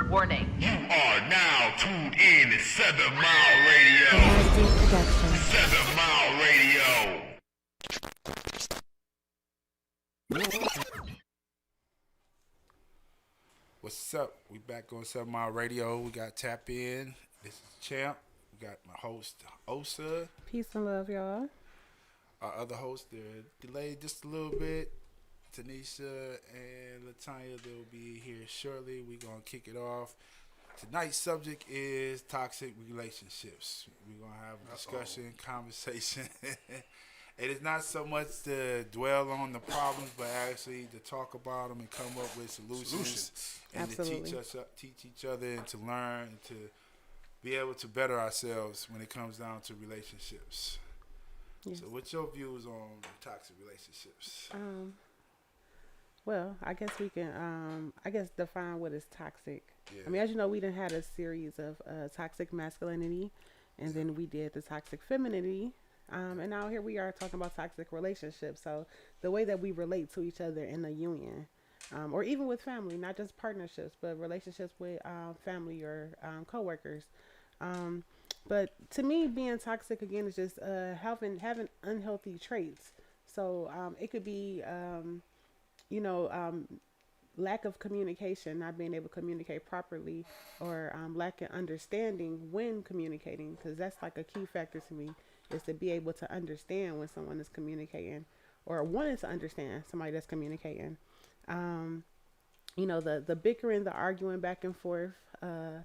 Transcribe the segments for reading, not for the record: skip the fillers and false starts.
Warning. You are now tuned in to 7 Mile Radio. 7 Mile Radio. What's up? We back on 7 Mile Radio. We got Tap In. This is Champ. We got my host, Osa. Peace and love, y'all. Our other hosts, they're delayed just a little bit. Tanisha and Latanya, they'll be here shortly. We're going to kick it off. Tonight's subject is toxic relationships. We're going to have a discussion, conversation. It is not so much to dwell on the problems, but actually to talk about them and come up with solutions. And Absolutely. to teach each other and to learn and to be able to better ourselves when it comes down to relationships. Yes. So what's your views on toxic relationships? Well, I guess we can, define what is toxic. Yeah. I mean, as you know, we done had a series of toxic masculinity, and then we did the toxic femininity, and now here we are talking about toxic relationships. So the way that we relate to each other in a union, or even with family, not just partnerships, but relationships with family or coworkers. But to me, being toxic again is just having unhealthy traits. So it could be lack of communication, not being able to communicate properly, or lack of understanding when communicating, because that's like a key factor to me, is to be able to understand when someone is communicating, or wanting to understand somebody that's communicating. The bickering, the arguing back and forth, I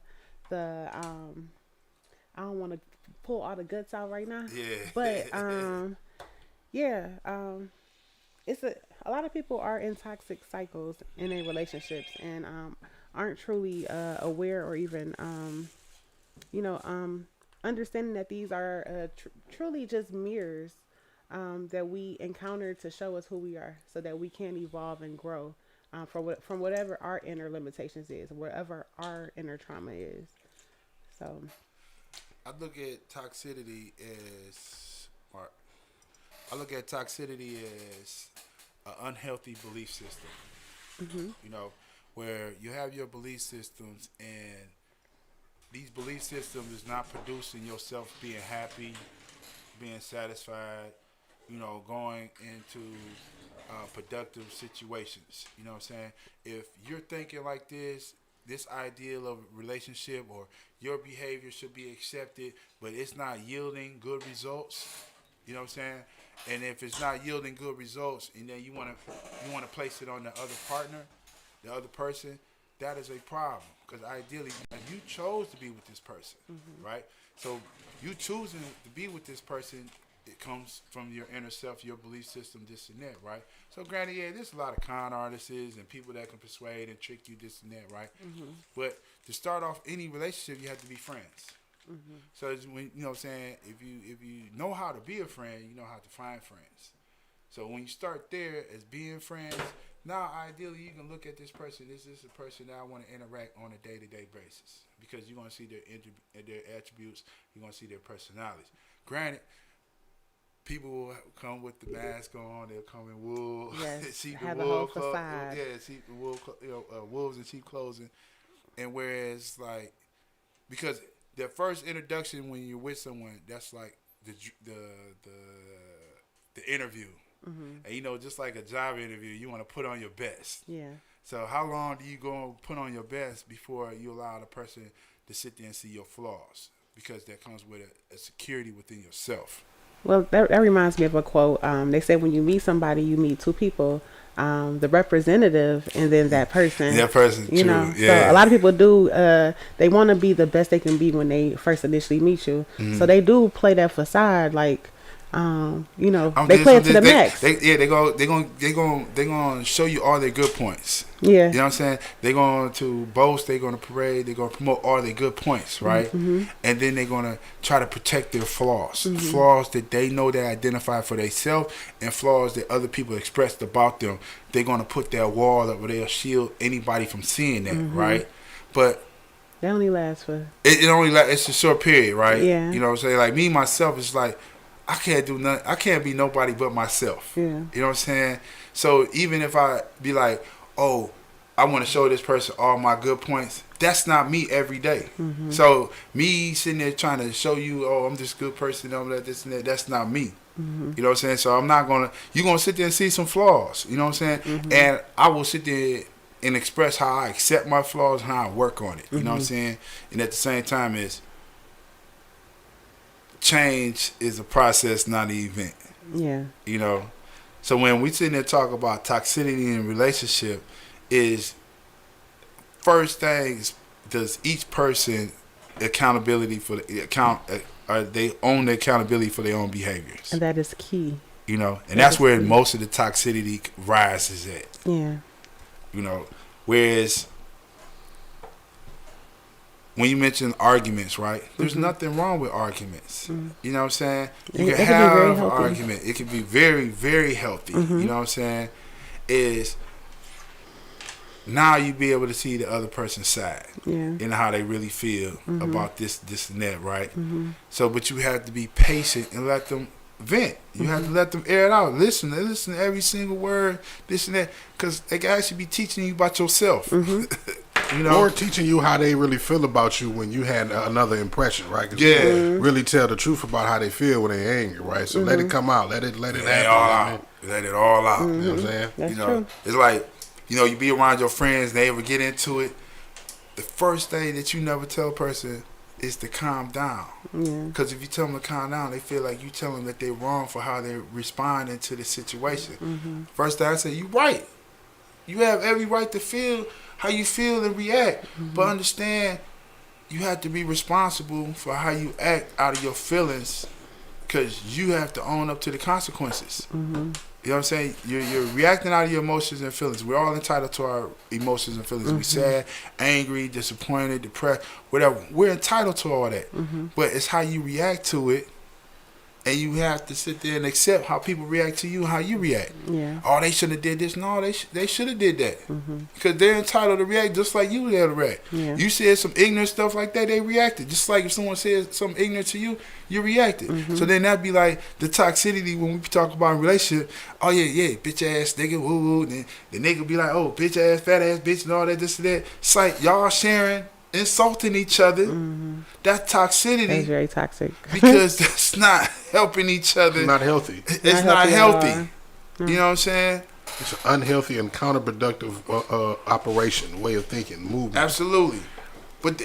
don't want to pull all the guts out right now. Yeah. But it's a lot of people are in toxic cycles in their relationships, and aren't truly aware, or even understanding that these are truly just mirrors that we encounter to show us who we are, so that we can evolve and grow from whatever our inner limitations is, wherever our inner trauma is. So I look at toxicity as an unhealthy belief system. mm-hmm. Where you have your belief systems, and these belief systems is not producing yourself being happy, being satisfied, going into productive situations. You know what I'm saying? If you're thinking like this ideal of relationship or your behavior should be accepted, but it's not yielding good results, you know what I'm saying? And if it's not yielding good results, and then you want to place it on the other partner, the other person, that is a problem. Because ideally, you chose to be with this person, Mm-hmm. right? So you choosing to be with this person, it comes from your inner self, your belief system, this and that, right? So granted, yeah, there's a lot of con artists and people that can persuade and trick you, this and that, right? Mm-hmm. But to start off any relationship, you have to be friends. Mm-hmm. So it's when you know what I'm saying, if you know how to be a friend, you know how to find friends. So when you start there as being friends, now ideally you can look at this person. This is a person that I want to interact on a day-to-day basis, because you're gonna see their attributes, you're gonna see their personalities. Granted, people will come with the mask on. They'll come in wool, Yes, sheep have and a wool whole clothes. facade. Yeah, sheep and wool, wolves and sheep clothing. And whereas because the first introduction when you're with someone, that's like the interview. Mm-hmm. And just like a job interview, you want to put on your best. Yeah. So how long do you go put on your best before you allow the person to sit there and see your flaws? Because that comes with a security within yourself. Well, that reminds me of a quote. They say when you meet somebody, you meet two people, the representative and then that person. That person, you too. know. Yeah. So a lot of people do. They want to be the best they can be when they first initially meet you. Mm-hmm. So they do play that facade, like, they play it to the max. They're gonna show you all their good points. Yeah. You know what I'm saying? They're going to boast, they're going to parade, they're going to promote all their good points, right? Mm-hmm. And then they're going to try to protect their flaws. Mm-hmm. Flaws that they know they identify for themselves, and flaws that other people expressed about them. They're going to put their wall up where they'll shield anybody from seeing that, Mm-hmm. right? But That only lasts for... it only it's a short period, right? Yeah. You know what I'm saying? Like me, myself, it's like, I can't do nothing. I can't be nobody but myself. Yeah. You know what I'm saying? So even if I be like, oh, I want to show this person all my good points. That's not me every day. So me sitting there trying to show you, oh, I'm this good person, all that, this and that. That's not me. You know what I'm saying? So I'm not gonna. You're gonna sit there and see some flaws. You know what I'm saying? And I will sit there and express how I accept my flaws and how I work on it. You know what I'm saying? And at the same time, is change is a process, not an event. Yeah. You know. So when we sit there and talk about toxicity in a relationship, is first things, does each person accountability for the account? They own the accountability for their own behaviors, And that is key. you know, and that's where most of the toxicity rises at, Yeah. you know. Whereas when you mention arguments, right? There's nothing wrong with arguments. You know what I'm saying? You It can can be very have an healthy. argument. It can be very, very healthy. You know what I'm saying? Is now you be able to see the other person's side Yeah. and how they really feel about this, and that, right? So, but you have to be patient and let them vent. You have to let them air it out. Listen to every single word, this and that, because they can actually be teaching you about yourself. You know, Or teaching you how they really feel about you when you had another impression, right? 'Cause Yeah. people really tell the truth about how they feel when they're angry, right? So let it come out. Let it let it happen. all you know what I out. mean? Let it all out. You know what I'm saying? That's You know, true. it's like, you know, you be around your friends, they ever get into it. The first thing that you never tell a person is to calm down. Yeah. Because if you tell them to calm down, they feel like you tell them that they're wrong for how they're responding to the situation. First thing I say, you right. You have every right to feel how you feel and react. But understand, you have to be responsible for how you act out of your feelings, because you have to own up to the consequences. You know what I'm saying? You're reacting out of your emotions and feelings. We're all entitled to our emotions and feelings. We sad, angry, disappointed, depressed, whatever. We're entitled to all that. But it's how you react to it, and you have to sit there and accept how people react to you, how you react. Yeah. Oh, they should have did this. No, they should have did that, because they're entitled to react just like you would have to react. Yeah. You said some ignorant stuff like that, they reacted. Just like if someone said something ignorant to you, you reacted. So then that'd be like the toxicity when we talk about relationship. Oh yeah, bitch ass nigga, woo woo. Then the nigga be like, oh, bitch ass, fat ass bitch, and all that, this and that. It's like y'all sharing, insulting each other. That toxicity. That's very toxic. Because that's not helping each other. Not healthy. It's not healthy at healthy. all. You know what I'm saying? It's an unhealthy and counterproductive operation, way of thinking, movement. Absolutely. But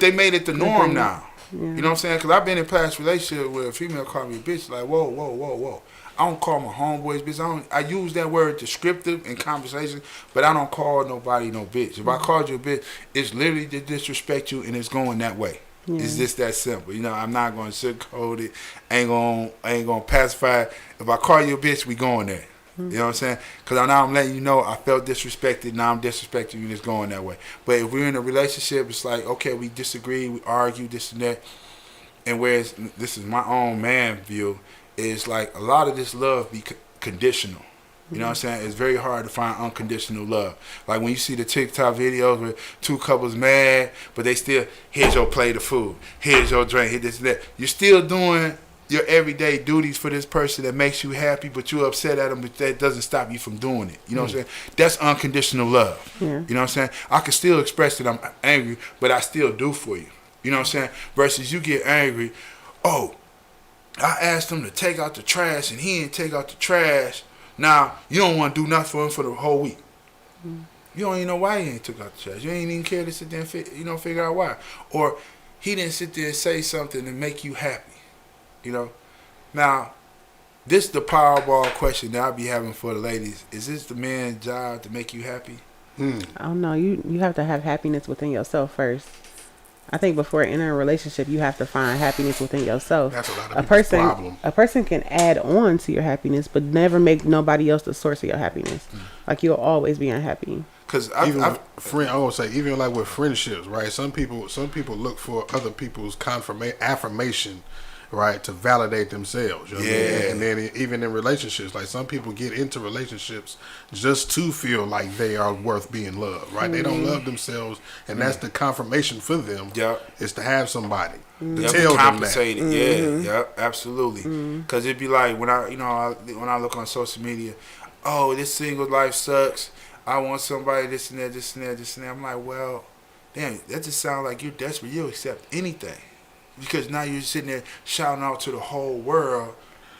they made it the norm now. You know what I'm saying? Because I've been in past relationships where a female called me a bitch. Like, whoa. I don't call my homeboys bitch. I use that word descriptive in conversation, but I don't call nobody no bitch. If I called you a bitch, it's literally to disrespect you, and it's going that way. It's just that simple. You know, I'm not going to sugarcoat it. I ain't gonna pacify it. If I call you a bitch, we going there. You know what I'm saying? Because now I'm letting you know I felt disrespected. Now I'm disrespecting you, and it's going that way. But if we're in a relationship, it's like, okay, we disagree, we argue, this and that. And whereas this is my own man view, is like a lot of this love be conditional. You know what I'm saying? It's very hard to find unconditional love. Like when you see the TikTok videos where two couples mad, but they still, here's your plate of food, here's your drink, here's this and that. You're still doing your everyday duties for this person that makes you happy, but you're upset at them, but that doesn't stop you from doing it. You know what I'm saying? That's unconditional love. You know what I'm saying? I can still express that I'm angry, but I still do for you. You know what I'm saying? Versus you get angry, oh, I asked him to take out the trash and he didn't take out the trash. Now, you don't want to do nothing for him for the whole week. You don't even know why he ain't took out the trash. You ain't even care to sit there and figure out why. Or he didn't sit there and say something to make you happy. You know? Now, this is the Powerball question that I'll be having for the ladies. Is this the man's job to make you happy? I don't know. You have to have happiness within yourself first. I think before entering a relationship, you have to find happiness within yourself. That's a lot of people's problem. A person can add on to your happiness, but never make nobody else the source of your happiness. Like you'll always be unhappy. Because I would say even like with friendships, right? Some people look for other people's affirmation, right, to validate themselves. You know what I mean? And then even in relationships, like some people get into relationships just to feel like they are worth being loved, right? They don't love themselves, and that's the confirmation for them. Is to have somebody to tell them that. Yeah, absolutely. Because it'd be like when I look on social media, oh, this single life sucks. I want somebody this and that, this and that, this and that. I'm like, well, damn, that just sounds like you're desperate. You'll accept anything. Because now you're sitting there shouting out to the whole world.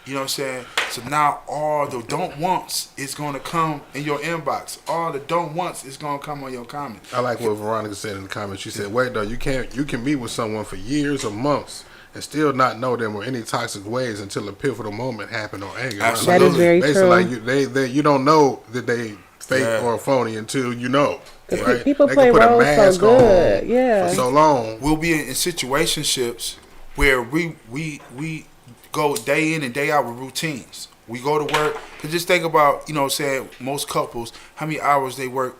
You know what I'm saying? So now all the don't wants is going to come in your inbox. All the don't wants is going to come on your comments. I like what Veronica said in the comments. She said, wait, though, you can meet with someone for years or months and still not know them or any toxic ways until a pivotal moment happened or anger. Absolutely. That is very Basically, true. like you don't know that they fake or phony until you know. Right? People they play can put a roles mask so good. on Yeah. for so long. We'll be in situationships where we go day in and day out with routines. We go to work. Cause just think about, you know what I'm saying, most couples, how many hours they work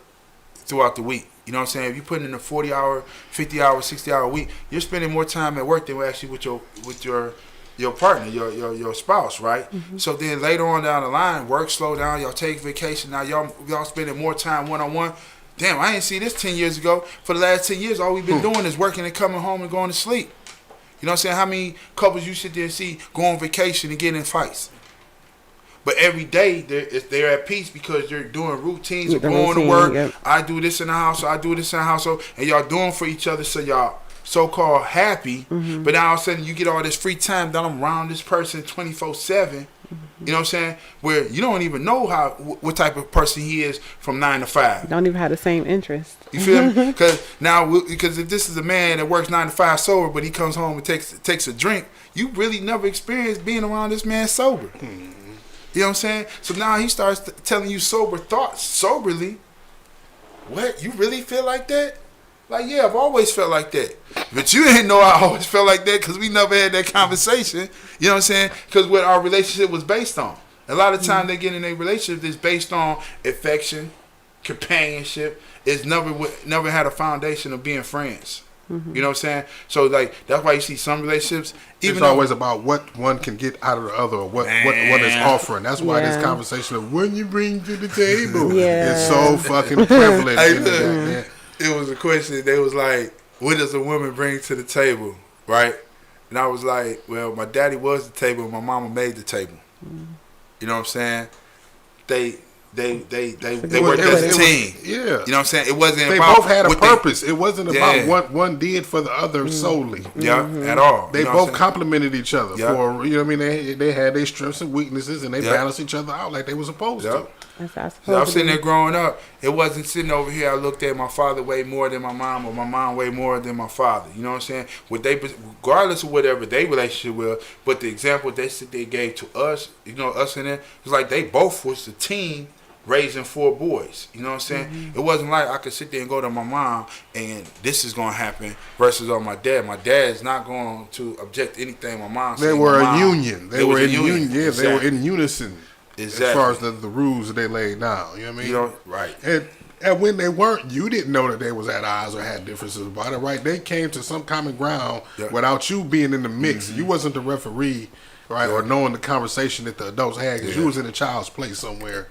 throughout the week. You know what I'm saying? If you put in a 40-hour, 50-hour, 60-hour week, you're spending more time at work than actually with your partner, your spouse, right? Mm-hmm. So then later on down the line, work slow down, y'all take vacation. Now y'all spending more time one-on-one. Damn, I didn't see this 10 years ago. For the last 10 years, all we've been doing is working and coming home and going to sleep. You know what I'm saying? How many couples you sit there and see go on vacation and get in fights? But every day they're at peace because they're doing routines of going to work. Yep. I do this in the house, I do this in the household, and y'all doing for each other, so y'all so-called happy. Mm-hmm. But now all of a sudden you get all this free time that I'm around this person 24/7. You know what I'm saying? Where you don't even know what type of person he is from 9 to 5. Don't even have the same interest. You feel me? Because if this is a man that works 9 to 5 sober, but he comes home and takes a drink, you really never experienced being around this man sober. Mm-hmm. You know what I'm saying? So now he starts telling you sober thoughts soberly. What? You really feel like that? Like, yeah, I've always felt like that. But you didn't know I always felt like that because we never had that conversation. You know what I'm saying? Because what our relationship was based on. A lot of time they get in a relationship that's based on affection, companionship. It's never had a foundation of being friends. Mm-hmm. You know what I'm saying? So, like, that's why you see some relationships. It's always about what one can get out of the other or what is offering. That's why this conversation of what you bring to the table is so fucking prevalent. It was a question. They was like, what does a woman bring to the table? Right? And I was like, well, my daddy was the table and my mama made the table. Mm-hmm. You know what I'm saying? They worked as a team. Yeah. You know what I'm saying? It wasn't they about... both had a purpose. It wasn't about what one did for the other solely. Yeah, at all. They both complemented each other for, you know what I mean? They had their strengths and weaknesses and they balanced each other out like they were supposed to. I was sitting there growing up. It wasn't sitting over here. I looked at my father way more than my mom, or my mom way more than my father. You know what I'm saying? Regardless of whatever their relationship was, but the example they gave to us, you know, us in there, it's like they both was a team raising 4 boys. You know what I'm saying? Mm-hmm. It wasn't like I could sit there and go to my mom and this is going to happen versus on my dad. My dad's not going to object to anything my mom said. They were a union. They were in union. Yeah, exactly. They were in unison. Exactly. As far as the rules that they laid down. You know what I mean? You know, right. And when they weren't, you didn't know that they was at odds or had differences about it, right? They came to some common ground without you being in the mix. Mm-hmm. You wasn't the referee, right, or knowing the conversation that the adults had because you was in a child's place somewhere.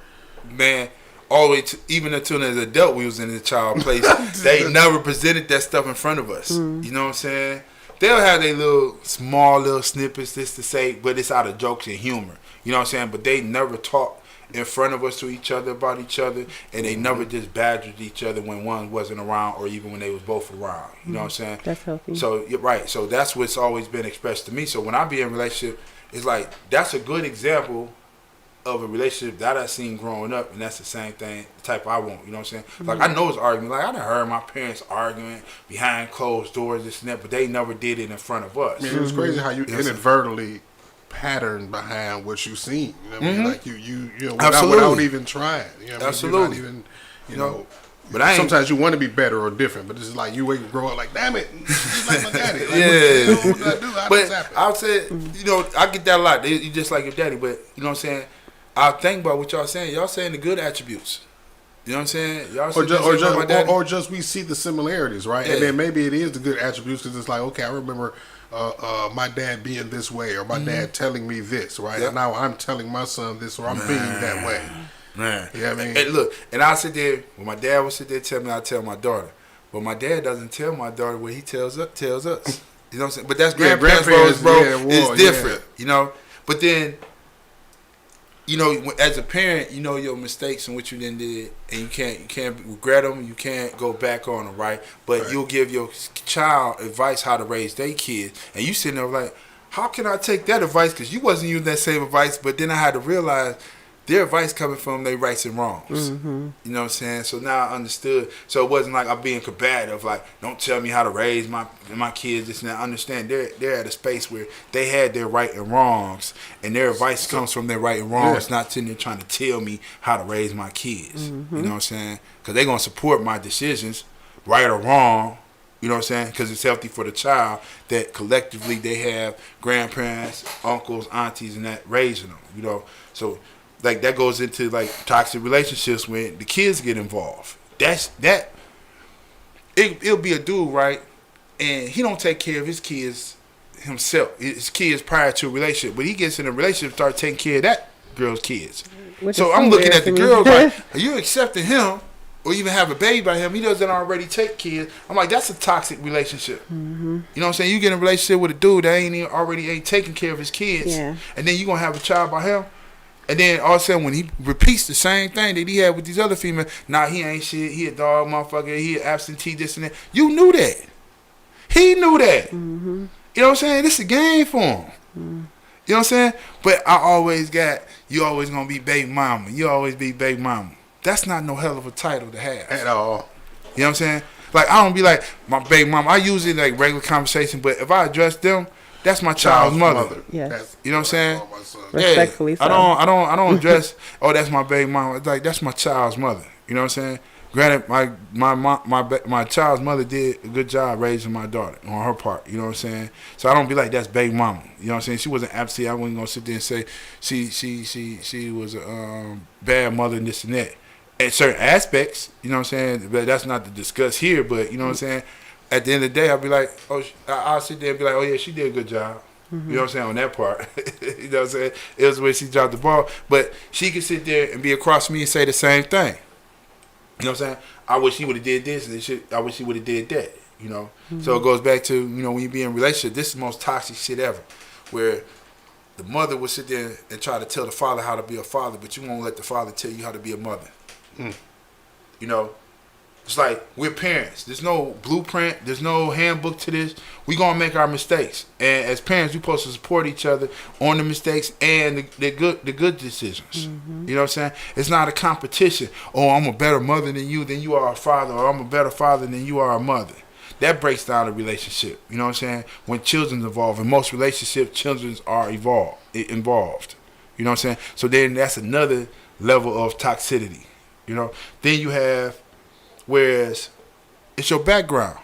Man, all the way to, even until as an adult, we was in the child place. They never presented that stuff in front of us. Mm. You know what I'm saying? They'll have their small little snippets just to say, but it's out of jokes and humor. You know what I'm saying? But they never talked in front of us to each other about each other, and they never just badgered each other when one wasn't around or even when they was both around. You know what I'm saying? That's healthy. So, you're right. So that's what's always been expressed to me. So when I be in a relationship, it's like that's a good example of a relationship that I seen growing up, and that's the same thing, the type I want. You know what I'm saying? Mm-hmm. Like I know it's argument. Like I done heard my parents arguing behind closed doors, this and that, but they never did it in front of us. Man, it's crazy how you inadvertently pattern behind what you seen. You know what I mean? Like you know, without even trying. You know what Absolutely. You're not even, you know. But sometimes you want to be better or different, but it's like you wait and grow up like, damn it, just like my daddy. Like, what do I do? But I would say, you know, I get that a lot. You just like your daddy, but you know what I'm saying? I think about what y'all saying. Y'all saying the good attributes. You know what I'm saying? Y'all or just we see the similarities, right? Yeah. And then maybe it is the good attributes because it's like, okay, I remember my dad being this way, or my dad telling me this, right? Yep. And now I'm telling my son this, or I'm being that way. Man. You know what I mean? And look, and I'll sit there, when my dad would sit there tell me, I tell my daughter. But my dad doesn't tell my daughter what he tells us. You know what I'm saying? But that's grandparents, bro. It's different, you know? But then, you know, as a parent, you know your mistakes and what you done did, and you can't regret them. You can't go back on them, right? But you'll give your child advice how to raise their kids, and you sitting there like, how can I take that advice? Because you wasn't using that same advice, but then I had to realize their advice coming from their rights and wrongs. You know what I'm saying? So now I understood. So it wasn't like I'm being combative, like, don't tell me how to raise my kids, this and that. I understand they're at a space where they had their right and wrongs, and their advice comes from their right and wrongs, not sitting there trying to tell me how to raise my kids. You know what I'm saying? Because they're going to support my decisions, right or wrong. You know what I'm saying? Because it's healthy for the child that collectively they have grandparents, uncles, aunties, and that raising them. You know, so like that goes into like toxic relationships when the kids get involved. It'll be a dude, right? And he don't take care of his kids himself. His kids prior to a relationship, but he gets in a relationship, start taking care of that girl's kids. So I'm looking at the girl like, are you accepting him? Or even have a baby by him, he doesn't already take kids. I'm like, that's a toxic relationship. You know what I'm saying? You get in a relationship with a dude that ain't taking care of his kids, and then you gonna have a child by him, and then all of a sudden when he repeats the same thing that he had with these other females, he ain't shit. He a dog motherfucker. He an absentee, this and that. You knew that. He knew that. You know what I'm saying? This is a game for him. You know what I'm saying? But I always got, you always gonna be baby mama. You always be baby mama. That's not no hell of a title to have. At all. You know what I'm saying? Like, I don't be like, my baby mama. I usually like regular conversation, but if I address them, that's my child's mother. Yes. You know what I'm saying? Respectfully so. I don't address, oh, that's my baby mama. It's like, that's my child's mother. You know what I'm saying? Granted, my child's mother did a good job raising my daughter on her part. You know what I'm saying? So I don't be like, that's baby mama. You know what I'm saying? She wasn't absentee. I wasn't gonna sit there and say she was a bad mother and this and that. At certain aspects, you know what I'm saying? But that's not to discuss here, but you know what I'm saying? At the end of the day, I'll be like, oh, I'll sit there and be like, oh yeah, she did a good job. You know what I'm saying? On that part. You know what I'm saying? It was when she dropped the ball. But she could sit there and be across me and say the same thing. You know what I'm saying? I wish he would have did this and I wish he would have did that. You know? So it goes back to, you know, when you be in a relationship, this is the most toxic shit ever. Where the mother would sit there and try to tell the father how to be a father, but you won't let the father tell you how to be a mother. You know, it's like we're parents. There's no blueprint. There's no handbook to this. We gonna make our mistakes, and as parents, we supposed to support each other on the mistakes and the good decisions. You know what I'm saying? It's not a competition. Oh, I'm a better mother than you are a father, or I'm a better father than you are a mother. That breaks down a relationship. You know what I'm saying? When children's involved, in most relationships, children are involved. You know what I'm saying? So then that's another level of toxicity. You know, then you have, whereas it's your background.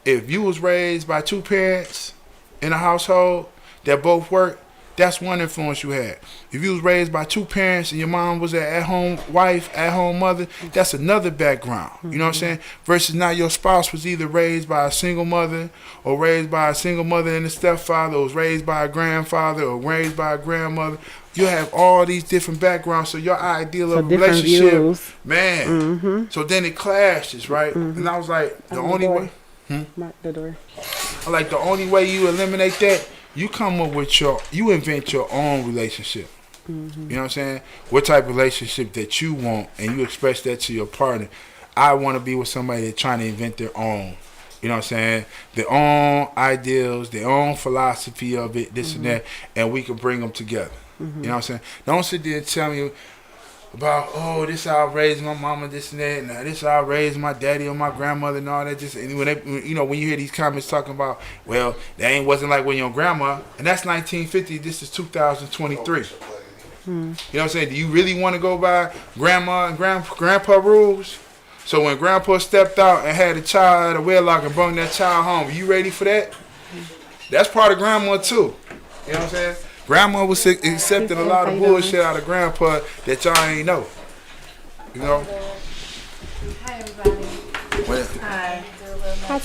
If you was raised by two parents in a household that both work, that's one influence you had. If you was raised by two parents and your mom was an at-home wife, at-home mother, that's another background. You know what I'm saying? Versus now your spouse was either raised by a single mother or raised by a single mother and a stepfather, or was raised by a grandfather or raised by a grandmother. You have all these different backgrounds, so your ideal of a relationship, views. Man. So then it clashes, right? And I was like, the only way, the door. I like the only way you eliminate that, you come up with you invent your own relationship. You know what I'm saying? What type of relationship that you want, and you express that to your partner. I want to be with somebody that's trying to invent their own. You know what I'm saying? Their own ideals, their own philosophy of it, this and that, and we can bring them together. You know what I'm saying? Don't sit there and tell me about, oh, this how I raised my mama, this and that, and this how I raised my daddy or my grandmother and all that. Just, and when when you hear these comments talking about, well, that wasn't like when your grandma, and that's 1950. This is 2023. You know what I'm saying? Do you really want to go by grandma and grandpa rules? So when grandpa stepped out and had a child at a wedlock and brought that child home, you ready for that? That's part of grandma too. You know what I'm saying? Grandma was accepting a lot of bullshit out of grandpa that y'all ain't know. You know? Hi, everybody. Well, Hi.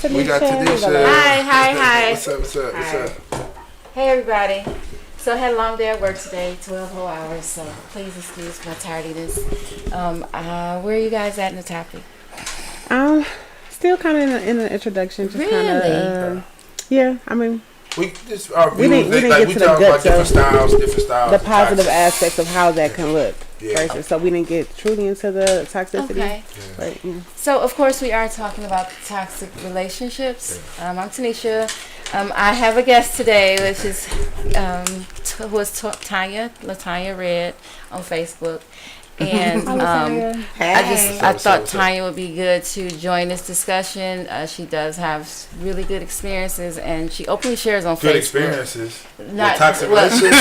We got Tanisha. Hi. What's up? Hey, everybody. So I had a long day at work today, 12 whole hours, so please excuse my tardiness. Where are you guys at in the topic? Still kind of in the introduction. Just Really? Kinda, yeah, I mean, We just we didn't like, get we to the talk about guts different styles. the positive aspects of how that can look. Yeah. Versus, so we didn't get truly into the toxicity. Okay. But, So, of course, we are talking about toxic relationships. I'm Tanisha. I have a guest today, which is Latanya Red on Facebook. And I thought Tanya would be good to join this discussion. She does have really good experiences, and she openly shares on Good Facebook. experiences. Not toxic relationships.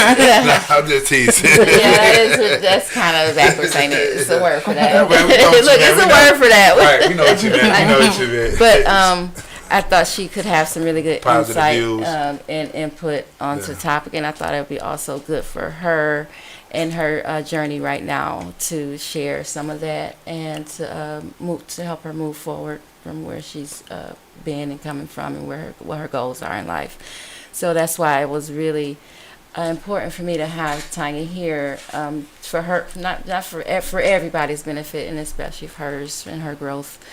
I'm just teasing. Yeah, that's kind of backwards, ain't it? It's a word for that. Yeah, man, we know what you Look, meant. it's a We know- word for that. Right, we know what you meant. We know what you meant. But I thought she could have some really good Positive insight views. and input onto the topic, and I thought it would be also good for her and her journey right now to share some of that and to help her move forward from where she's been and coming from and what her goals are in life. So that's why it was really important for me to have Tanya here for her, not for everybody's benefit, and especially for hers and her growth.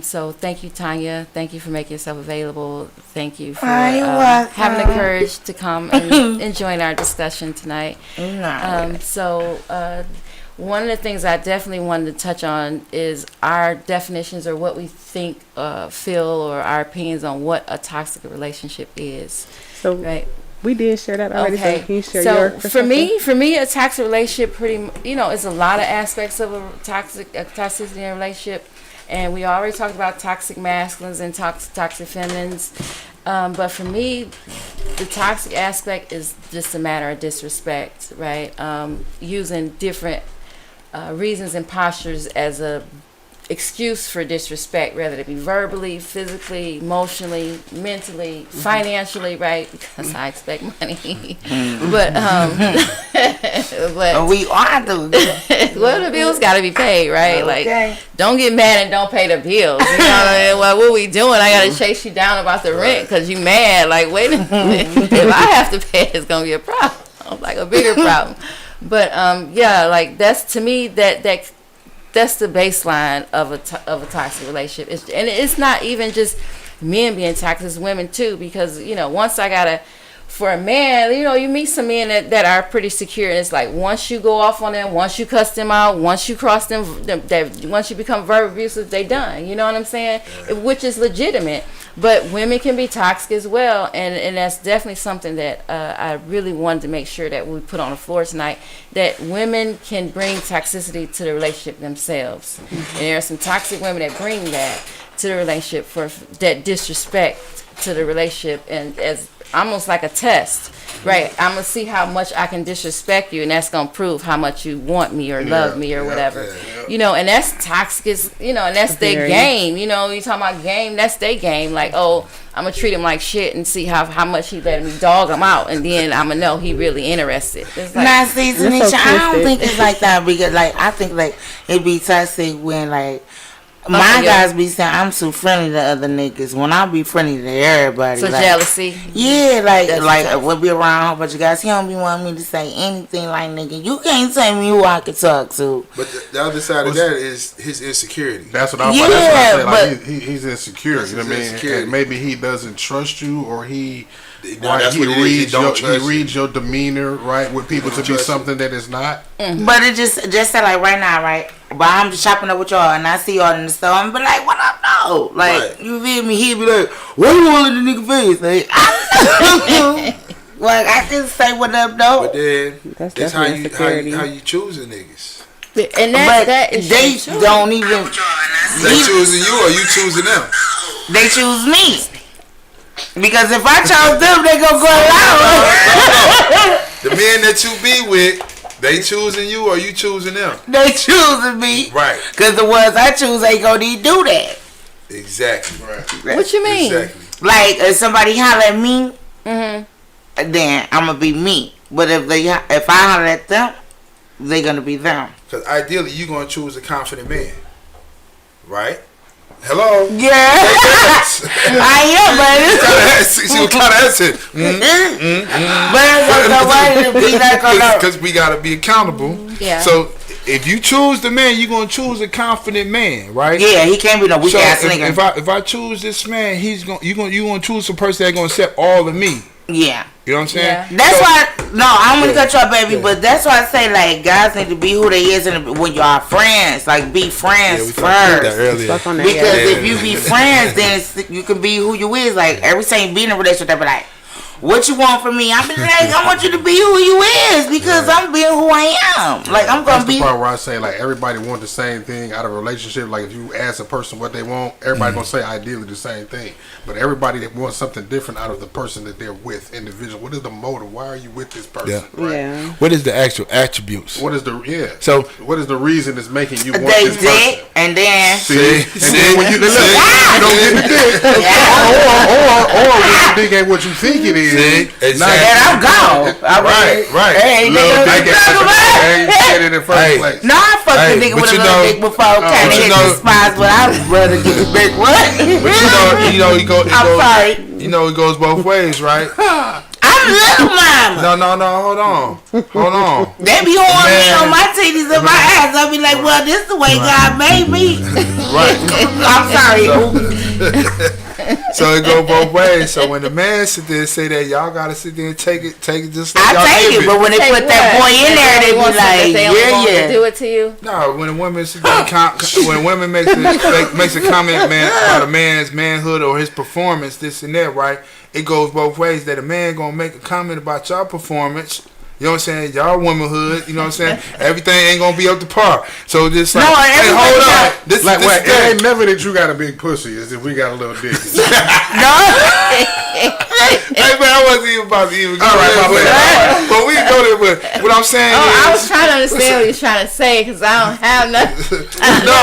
So thank you, Tanya. Thank you for making yourself available. Thank you for having the courage to come and join our discussion tonight. So one of the things I definitely wanted to touch on is our definitions or what we think, feel, or our opinions on what a toxic relationship is. so Right. we did share that already. Okay. So can you share So your for perspective? me, a toxic relationship is a lot of aspects of a toxicity in a relationship. And we already talked about toxic masculines and toxic feminines. But for me, the toxic aspect is just a matter of disrespect, right? Using different reasons and postures as a excuse for disrespect, whether it be verbally, physically, emotionally, mentally, financially, right? Because I expect money. But we are doing well, the bills got to be paid, right? Okay. Like, don't get mad and don't pay the bills. You know what I mean? Well, what we doing? I got to chase you down about the rent because you mad. Like, wait a minute. If I have to pay, it's going to be a problem, like a bigger problem. But, yeah, like, that's, to me, that's the baseline of a toxic relationship. And it's not even just men being toxic, it's women too, because, once for a man, you meet some men that are pretty secure, and it's like once you go off on them, once you cuss them out, once you cross them, once you become verbal abusive, they done. You know what I'm saying? Which is legitimate. But women can be toxic as well, and that's definitely something that I really wanted to make sure that we put on the floor tonight, that women can bring toxicity to the relationship themselves. And there are some toxic women that bring that to the relationship, for that disrespect to the relationship, and as almost like a test, right? I'm gonna see how much I can disrespect you, and that's gonna prove how much you want me or love me or whatever. And that's toxic, and that's their game. You talking about game, that's their game. Like, oh, I'm gonna treat him like shit and see how much he letting me dog him out, and then I'm gonna know he really interested. It's like, now, see, Tanisha, so I don't twisted. think it's like that, because, like, I think, like, it be toxic when, like, my guys be saying I'm too friendly to other niggas when I be friendly to everybody. so like, jealousy. Yeah, like That's we'll be around a whole bunch of guys. He don't be wanting me to say anything, like, nigga, you can't tell me who I can talk to. But the other side of that is his insecurity. That's what I'm Yeah, saying. Like, but- he's insecure. You know what I mean? insecurity. And maybe he doesn't trust you, or he that's he what it is. He reads don't your trust you. reads your demeanor, right, with people to be trust you. something that is not. But it just say, like, right now, right? But I'm just shopping up with y'all, and I see y'all in the store, and be like, what up, no? Like, Right. you feel me? He be like, what you want in the nigga face? Like, I like, I can say what up, though. But then That's that's how definitely you insecurity. how you choosing niggas. And But that is they true. don't even. They choosing you or you choosing them? They choose me. Because if I chose them, they gonna go loud. The men that you be with, they choosing you or you choosing them? They choosing me. Right. Because the ones I choose ain't gonna need do that. Exactly. Right. What you mean? Exactly. Like, if somebody holler at me, then I'm gonna be me. But if I holler at them, they gonna be them. Because ideally, you gonna choose a confident man, right? Hello. Yeah. I am, but She was kind of hesitant. but it's gonna be like, Because we gotta be accountable. Yeah. So if you choose the man, you're gonna choose a confident man, right? Yeah, he can't be no weak ass nigga. If I choose this man, you gonna choose a person that's gonna accept all of me. Yeah. You know what I'm saying? Yeah. That's why. No, I'm gonna cut you off, baby. But that's why I say like guys need to be who they is, and when you are friends, like be friends we talked about that first. earlier. Because if you be friends, then you can be who you is. Like every time you be in a relationship, they be like, "What you want from me?" I be like, "I want you to be who you is because I'm being who I am." Like I'm gonna That's be. the part where I say like everybody want the same thing out of a relationship. Like if you ask a person what they want, everybody gonna say ideally the same thing. But everybody that wants something different out of the person that they're with, individual. What is the motive? Why are you with this person? Yeah. Right? Yeah. What is the actual attributes? What is the So what is the reason that's making you want They this dick, person? and then See, and then when you look, you don't get the dick, or when the dick ain't what you think it is. See? Now and I'm gone. Right. Hey, Little nigga, dick talk about ain't get it in first Hey. place. No, I fucked Hey, a nigga but with a you little know- dick before, kind but of you hit know- the spots, but I'd rather get the big what? I'm sorry. You know, it goes both ways, right? I'm little mama. No, hold on. They be on me Man. on my titties and my ass. I be like, well, this the way God made me. Right. I'm sorry. So it go both ways. So when the man sit there and say that, y'all gotta sit there and take it just like y'all I take give it, but when they Take put that what? boy in there, they be want something that they like, only want to yeah. do it to you. No, when a woman sit there when a woman makes a comment, man, about a man's manhood or his performance, this and that, right? It goes both ways. That a man gonna make a comment about your performance. You know what I'm saying? Y'all womanhood, you know what I'm saying? Everything ain't gonna be up to par. So just like, No, hey, everybody hold on. got- This Like, wait, thing. it ain't never that you got a big pussy. It's if we got a little dick. No. Hey man, I wasn't even about to even go All right, there, my bad. but we can go there. But what I'm saying Oh, I is, was trying to understand what you're trying to say because I don't have nothing. No,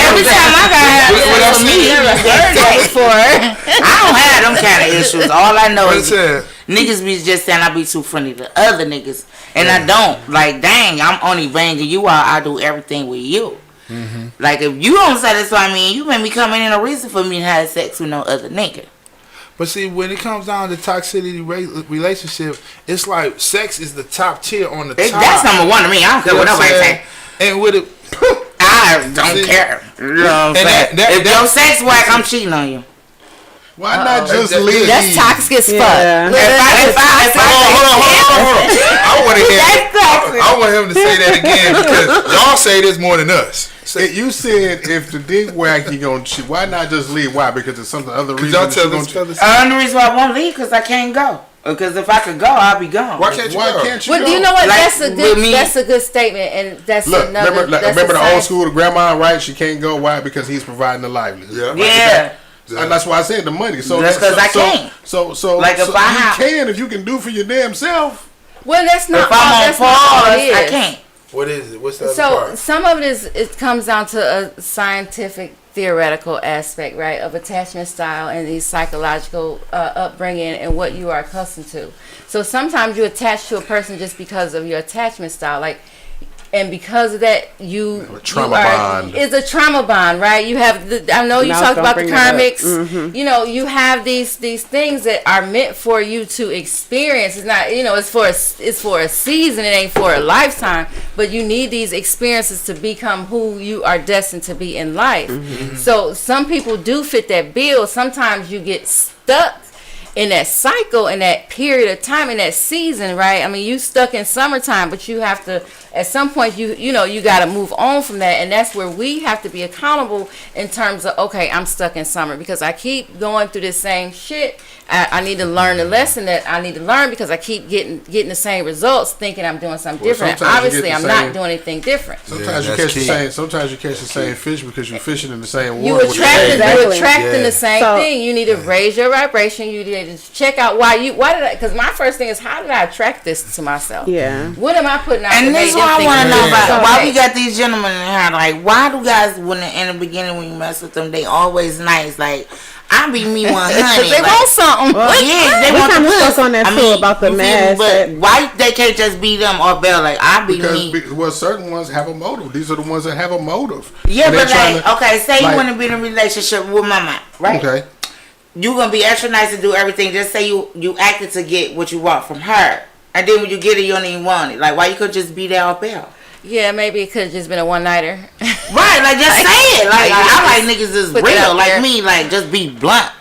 every time I got What I'm for me, Never heard that before. I don't have them kind of issues. All I know what I'm is saying. niggas be just saying I be too friendly to other niggas. And I don't. Like, dang, I'm only banging you out. I do everything with you. Mm-hmm. Like, if you don't satisfy me, you make me come in a reason for me to have sex with no other nigga. But see, when it comes down to toxicity relationship, it's like sex is the top tier on the top. That's number one to me. I don't care what nobody say. And with it, I don't See, care. You know what I'm and saying? that- If your sex whack, I'm cheating on you. Why not just That- leave? That's toxic as fuck. Yeah. Look, that's toxic. hold on. I want to hear. That's toxic. I want him to say that again because y'all say this more than us. You said if the dick whack, you gonna cheat. Why not just leave? Why? Because it's some other reason. Y'all that you tell gonna us. cheat. The reason why I won't leave because I can't go. Because if I could go, I'll be gone. Why can't you Why go? can't you? Well, go? do you know what? Like, That's a with good. me- That's a good statement, and that's Look, another. remember the that's a old sign. school, the grandma, right? She can't go. Why? Because he's providing the livelihood. Yeah. Right? Yeah. And that's why I said the money. So That's 'cause I can't. So Like, if so I you have- can if you can do for your damn self. Well, that's not. If I'm on that's not all pause, it is. I can't. What is it? What's the other So part? some of it is it comes down to a scientific theoretical aspect, right, of attachment style and the psychological upbringing and what you are accustomed to. So sometimes you attach to a person just because of your attachment style, like, and because of that A trauma bond. It's a trauma bond, right? You have I know you And I was talked gonna about the bring that up. karmics. You know, you have these things that are meant for you to experience. It's not, you know, it's for a season. It ain't for a lifetime. But you need these experiences to become who you are destined to be in life. So some people do fit that bill. Sometimes you get stuck in that cycle, in that period of time, in that season, right? I mean, you stuck in summertime, but you have to, at some point, you know, you got to move on from that, and that's where we have to be accountable in terms of, okay, I'm stuck in summer because I keep going through this same shit. I need to learn the lesson that I need to learn because I keep getting the same results, thinking I'm doing something different. sometimes you Obviously, get I'm the not same- doing anything different. Sometimes you that's catch the key. same. Sometimes you catch the same fish because you're fishing in the same You water. with the attracting, same you bait. attracting Yeah. the same So- thing. You need to raise your vibration. You need to check out why did I? Because my first thing is, how did I attract this to myself? Yeah. What am I putting out? And that this made is them what I think want to know it's about. okay? Why we got these gentlemen in here? Like, why do guys, when in the beginning when you mess with them, they always nice? Like, I be me 100. Because they like, want something. yeah, they We want kinda the spoke pussy. on that I too, mean, about the you feel me? mask But that- why they can't just be them or better? Like, I be me. Because certain ones have a motive. These are the ones that have a motive. Yeah, And they're but trying like, to- okay, say like- you want to be in a relationship with mama, right? Okay. You gonna be extra nice and do everything. Just say you acted to get what you want from her, and then when you get it, you don't even want it. Like, why you could just be there or better? Yeah, maybe it could have just been a one-nighter. Right, like just say it. Like I like niggas is put it real. out Like there. me, like just be blunt.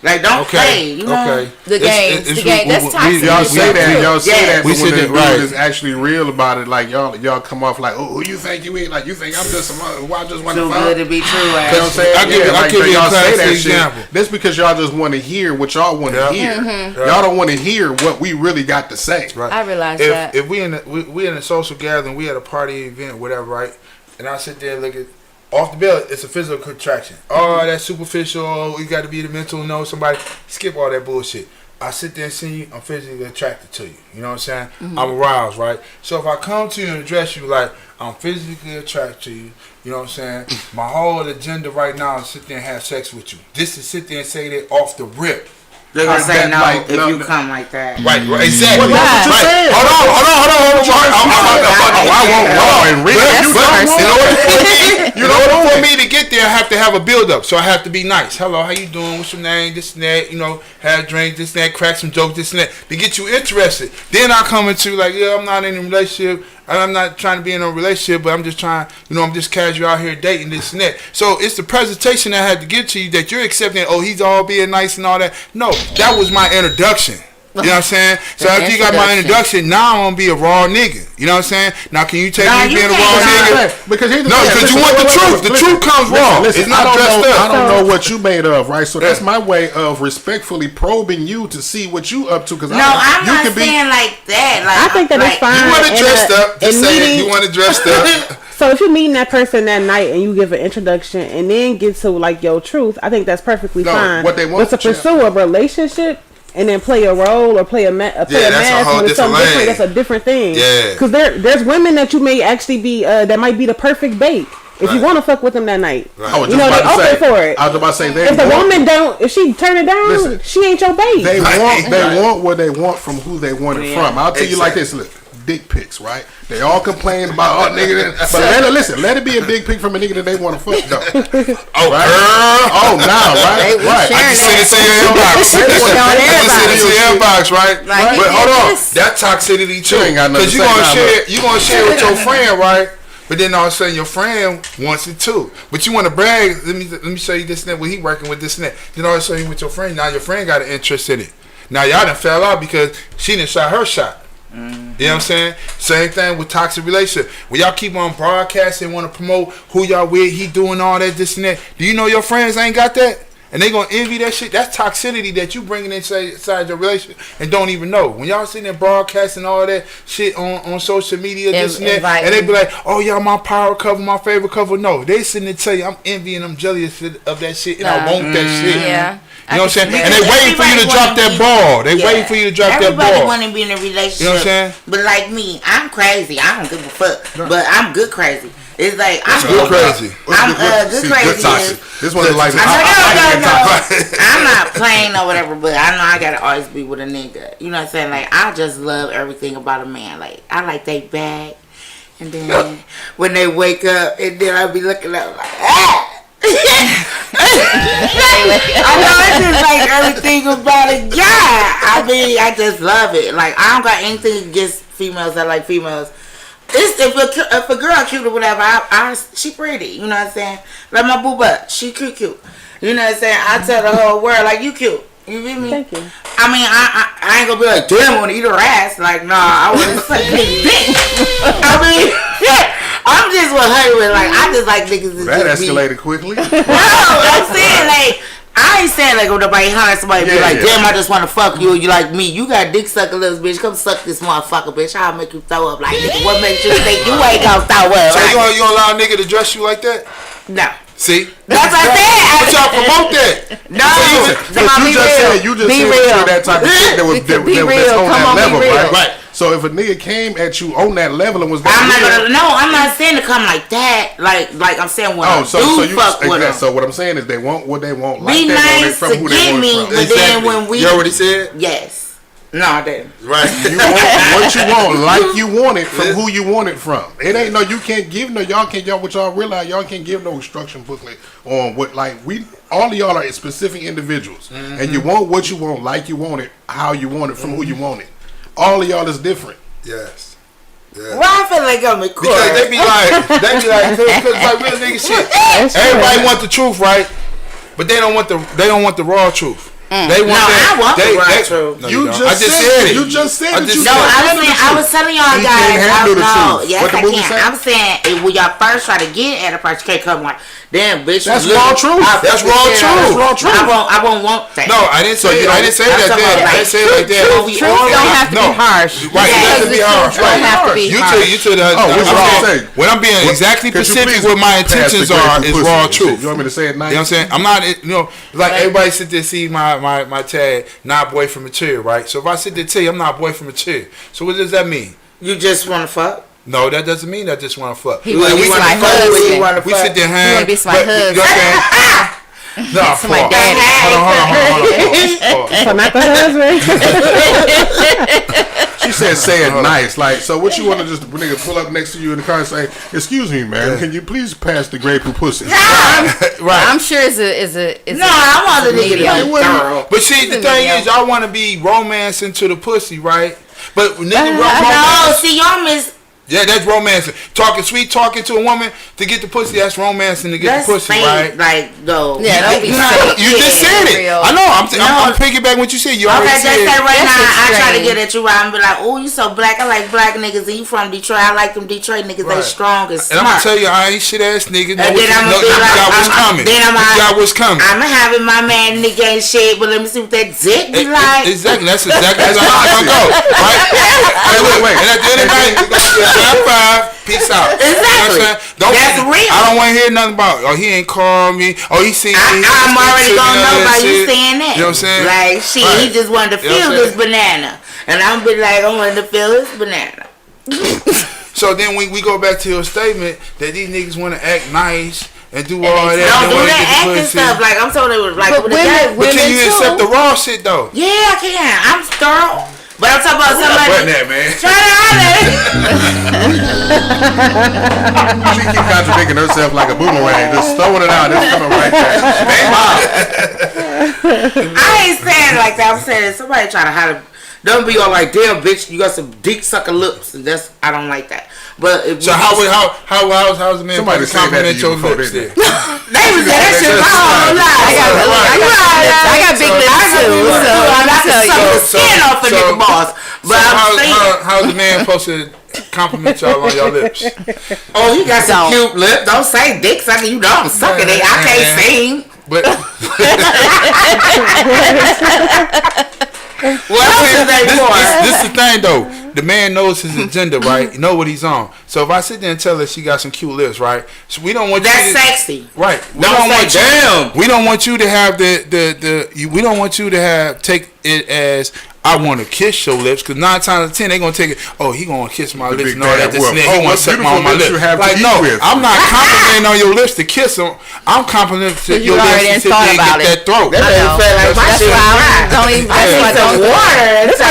Like don't play. You know. The game. That's toxic. Y'all say that. Y'all say that. We But when said the that, right. dude is actually real about it, like y'all come off like, oh, who you think you is? Like you think I'm just some? Why I just want Too to good to be true. You know what I'm saying? I'll give you a y'all say classic that example. shit. That's because y'all just want to hear what y'all want to hear. Y'all don't want to hear what we really got to say. Right. I realize that. If we in a social gathering, we at a party event, whatever, right? And I sit there and look at off the bill, it's a physical contraction. Oh, that's superficial. You got to be the mental know somebody. Skip all that bullshit. I sit there and see you. I'm physically attracted to you. You know what I'm saying? I'm aroused, right? So if I come to you and address you like I'm physically attracted to you, you know what I'm saying? My whole agenda right now is sit there and have sex with you. This is sit there and say that off the rip. They're gonna say that, no like, if no, you no. come like that. Right, exactly. Well, that's what you're saying. Hold on. In order for me to get there, I have to have a build up. So I have to be nice. Hello, how you doing? What's your name? This and that. You know, have a drink, this and that, crack some jokes, this and that, to get you interested. Then I come into like, yeah, I'm not in a relationship. I'm not trying to be in a relationship, but I'm just trying, I'm just casual out here dating this and that. So it's the presentation I had to give to you that you're accepting, oh, he's all being nice and all that. No, that was my introduction. You know what I'm saying? So after you got my introduction, now I'm gonna be a raw nigga. You know what I'm saying? Now can you take me being a raw nigga? Because you want the truth. The truth comes raw. It's not dressed up. I don't know what you made of, right? So that's my way of respectfully probing you to see what you up to. Because I'm not saying like that. Like I think that it's fine. You want it dressed up? Just say it. You want it dressed up. So if you're meeting that person that night and you give an introduction and then get to like your truth, I think that's perfectly fine. What they want, but to pursue a relationship and then play a role or play a mask with something different, that's a different thing. Yeah. Because there's women that you may actually be that might be the perfect bait. If you want to fuck with them that night, I was they open for it. I was about to say, if the woman don't, if she turn it down, she ain't your bait. They want what they want from who they want it from. I'll tell you like this: look, dick pics, right? They all complain about nigga, but let it be a dick pic from a nigga that they want to fuck though. Oh, right? girl. Oh, nah, right? Right. I can send it to your inbox. Send it to your inbox, right? But hold on, that toxicity too, because you gonna share with your friend, right? But then all of a sudden your friend wants it too. But you want to brag. Let me show you this and that. When he working with this and that. Then all of a sudden you with your friend. Now your friend got an interest in it. Now y'all done fell out because she done shot her shot. You know what I'm saying? Same thing with toxic relationship. When y'all keep on broadcasting, want to promote who y'all with, he doing all that, this and that. Do you know your friends ain't got that? And they gonna envy that shit. That's toxicity that you bringing inside your relationship and don't even know. When y'all sitting there broadcasting all that shit on social media, this and that, and they be like, "Oh, y'all my power couple, my favorite couple." No, they sitting there tell you, "I'm envying, I'm jealous of that shit, and I want that shit." Yeah. You know what I'm saying? And they waiting for you to drop that ball. They waiting for you to drop that ball. Everybody want to be in a relationship. You know what I'm saying? But like me, I'm crazy. I don't give a fuck. But I'm good crazy. It's like I'm good crazy. I'm good crazy. Good toxic. This one is like no. I'm not playing or whatever, but I know I gotta always be with a nigga. You know what I'm saying? Like I just love everything about a man. Like I like they bag, and then when they wake up, and then I be looking up like ah. I know it's just like everything about a guy. I mean, I just love it. Like I don't got anything against females that like females. It's if a girl cute or whatever, she pretty. You know what I'm saying? Like my boo butt, she cute. You know what I'm saying? I tell the whole world like you cute. You feel me? Thank you. I mean, I ain't gonna be like, damn, I wanna eat her ass. Like, nah, I wanna suck his dick. I mean, I'm just with her. Like, I just like niggas. That escalated quickly. No, I'm saying like. I ain't saying like when nobody hire somebody be like, damn, I just want to fuck you. You like me. You got dick sucker little bitch. Come suck this motherfucker, bitch. I'll make you throw up. Like, nigga, what makes you think you ain't gonna throw up? So you gonna allow a nigga to dress you like that? No. See? That's what I said. But y'all promote that. No. You just said that type of shit that was on that level, right? So if a nigga came at you on that level and was that I'm not saying to come like that. Like I'm saying when I do fuck with them. So what I'm saying is they want what they want. Be like nice from to who get me, from. but then when we... You already said? Yes. No, I didn't. Right. You want what you want, like you want it from who you want it from. It ain't you can't give y'all realize y'all can't give no instruction booklet on what all of y'all are specific individuals, and you want what you want, like you want it, how you want it, from who you want it. All of y'all is different. Yes. Why I feel like I'm in court? Because they be like, cause like real nigga shit. Everybody want the truth, right? But they don't want the raw truth. They want I want the raw truth. No, You I just said it. You just said it. No, I was telling y'all You guys. can't handle the truth. Yes, What the I movie can. say? I'm saying when y'all first try to get at a person, can't come like, damn, bitch. That's raw truth. That's raw truth. That's raw truth. I won't want that. No, I didn't say. I didn't say that. I didn't say it like that. Truth don't have to be harsh. Right, it doesn't be harsh. Don't have to be harsh. You to the. what's wrong? Say. When I'm being exactly Could you specific, please what my pass the intentions are grape is and raw pussy? truth. You want me to say it nice? You know what I'm saying? I'm not, like everybody sit there see my tag, not boyfriend material, right? So if I sit there tell you I'm not boyfriend material, so what does that mean? You just want to fuck? No, that doesn't mean I just want to fuck. He want to be my husband. We sit there, He want to be my husband. You know what I'm saying? No, That's my pause. daddy. Hold on. So not the husband. She said, "Say it nice." Like, so what you want to just nigga pull up next to you in the car and say, "Excuse me, man, can you please pass the grape and pussy?" Right. I'm sure it's a No, I want the nigga to medium. be thorough. But see, the thing is, y'all want to be romancing to the pussy, right? But nigga, No, romance. see, y'all miss. Yeah, that's romancing. Talking to a woman to get the pussy. That's romancing to get That's the pussy, fake, right? like, though. Yeah, don't be You fake. just Yeah, said it. real. I know. I'm piggybacking what you said. You already Okay, just said. say right That's now, I try to extreme. get at you right and be like, oh, you so black. I like black niggas. And you from Detroit. I like them Detroit niggas. Right. They strong and And I'm gonna smart. tell you, I ain't shit ass nigga. And then I'm gonna be like, got what's coming. then I'm You got what's coming. I'm having my man nigga ain't shit, but let me see what that dick be like. Exactly. That's exactly how it's gonna go. Right? Wait. And at the end of the night, we're gonna get high 5. Peace out. Exactly. You know what I'm saying? That's real. I don't want to hear nothing about, oh, he ain't called me. Oh, he seen me. I'm already gonna know by you shit. saying that. You know what I'm saying? Like, shit, Right. he just wanted to You know feel what I'm this banana. And I'm be like, I wanted to feel this banana. So then we go back to your statement that these niggas want to act nice and do And all they that. Don't do wanna that get the acting pussy. stuff. Like, I'm told it was like, But with the guy. But can you women accept too. the raw shit though? Yeah, I can. I'm thorough. But I'm talking about somebody. that, man. Try to holler. She keep contradicting herself like a boomerang, just throwing it out, it's coming right back. I ain't saying it like that. I'm saying somebody try to holler. Don't be all like, damn, bitch, you got some dick sucker lips. And that's, I don't like that. But if So how's the man Somebody supposed to said that to compliment you your before, lips didn't there? they was that shit my whole life. I got big lips too, so I I'm can tell suck the you. skin off a nigga boss. But I'm saying, How's the man supposed to compliment y'all on your lips? oh, he got some Don't. cute lips. Don't say dick sucker. You know I'm sucking it. I can't sing. But What else is they for? this is the thing though. The man knows his agenda, right? You know what he's on. So if I sit there and tell her she got some cute lips, right? So we don't want That's you to, sexy. right. We Don't want say, damn. we don't want you to have we don't want you to have take it as I want to kiss your lips, because 9 times out of 10 they gonna take it. Oh, he gonna kiss my lips big and all that. bad This and that. wolf. He Oh, want what to suck beautiful on my lips lips. you have to Like eat no, with. I'm not complimenting on your lips to kiss them. I'm complimenting You your already lips to sit thought there and about get it. that throat. That I made me know. feel like my That's shit why was I dry. don't even. I That's need why I some don't. water. This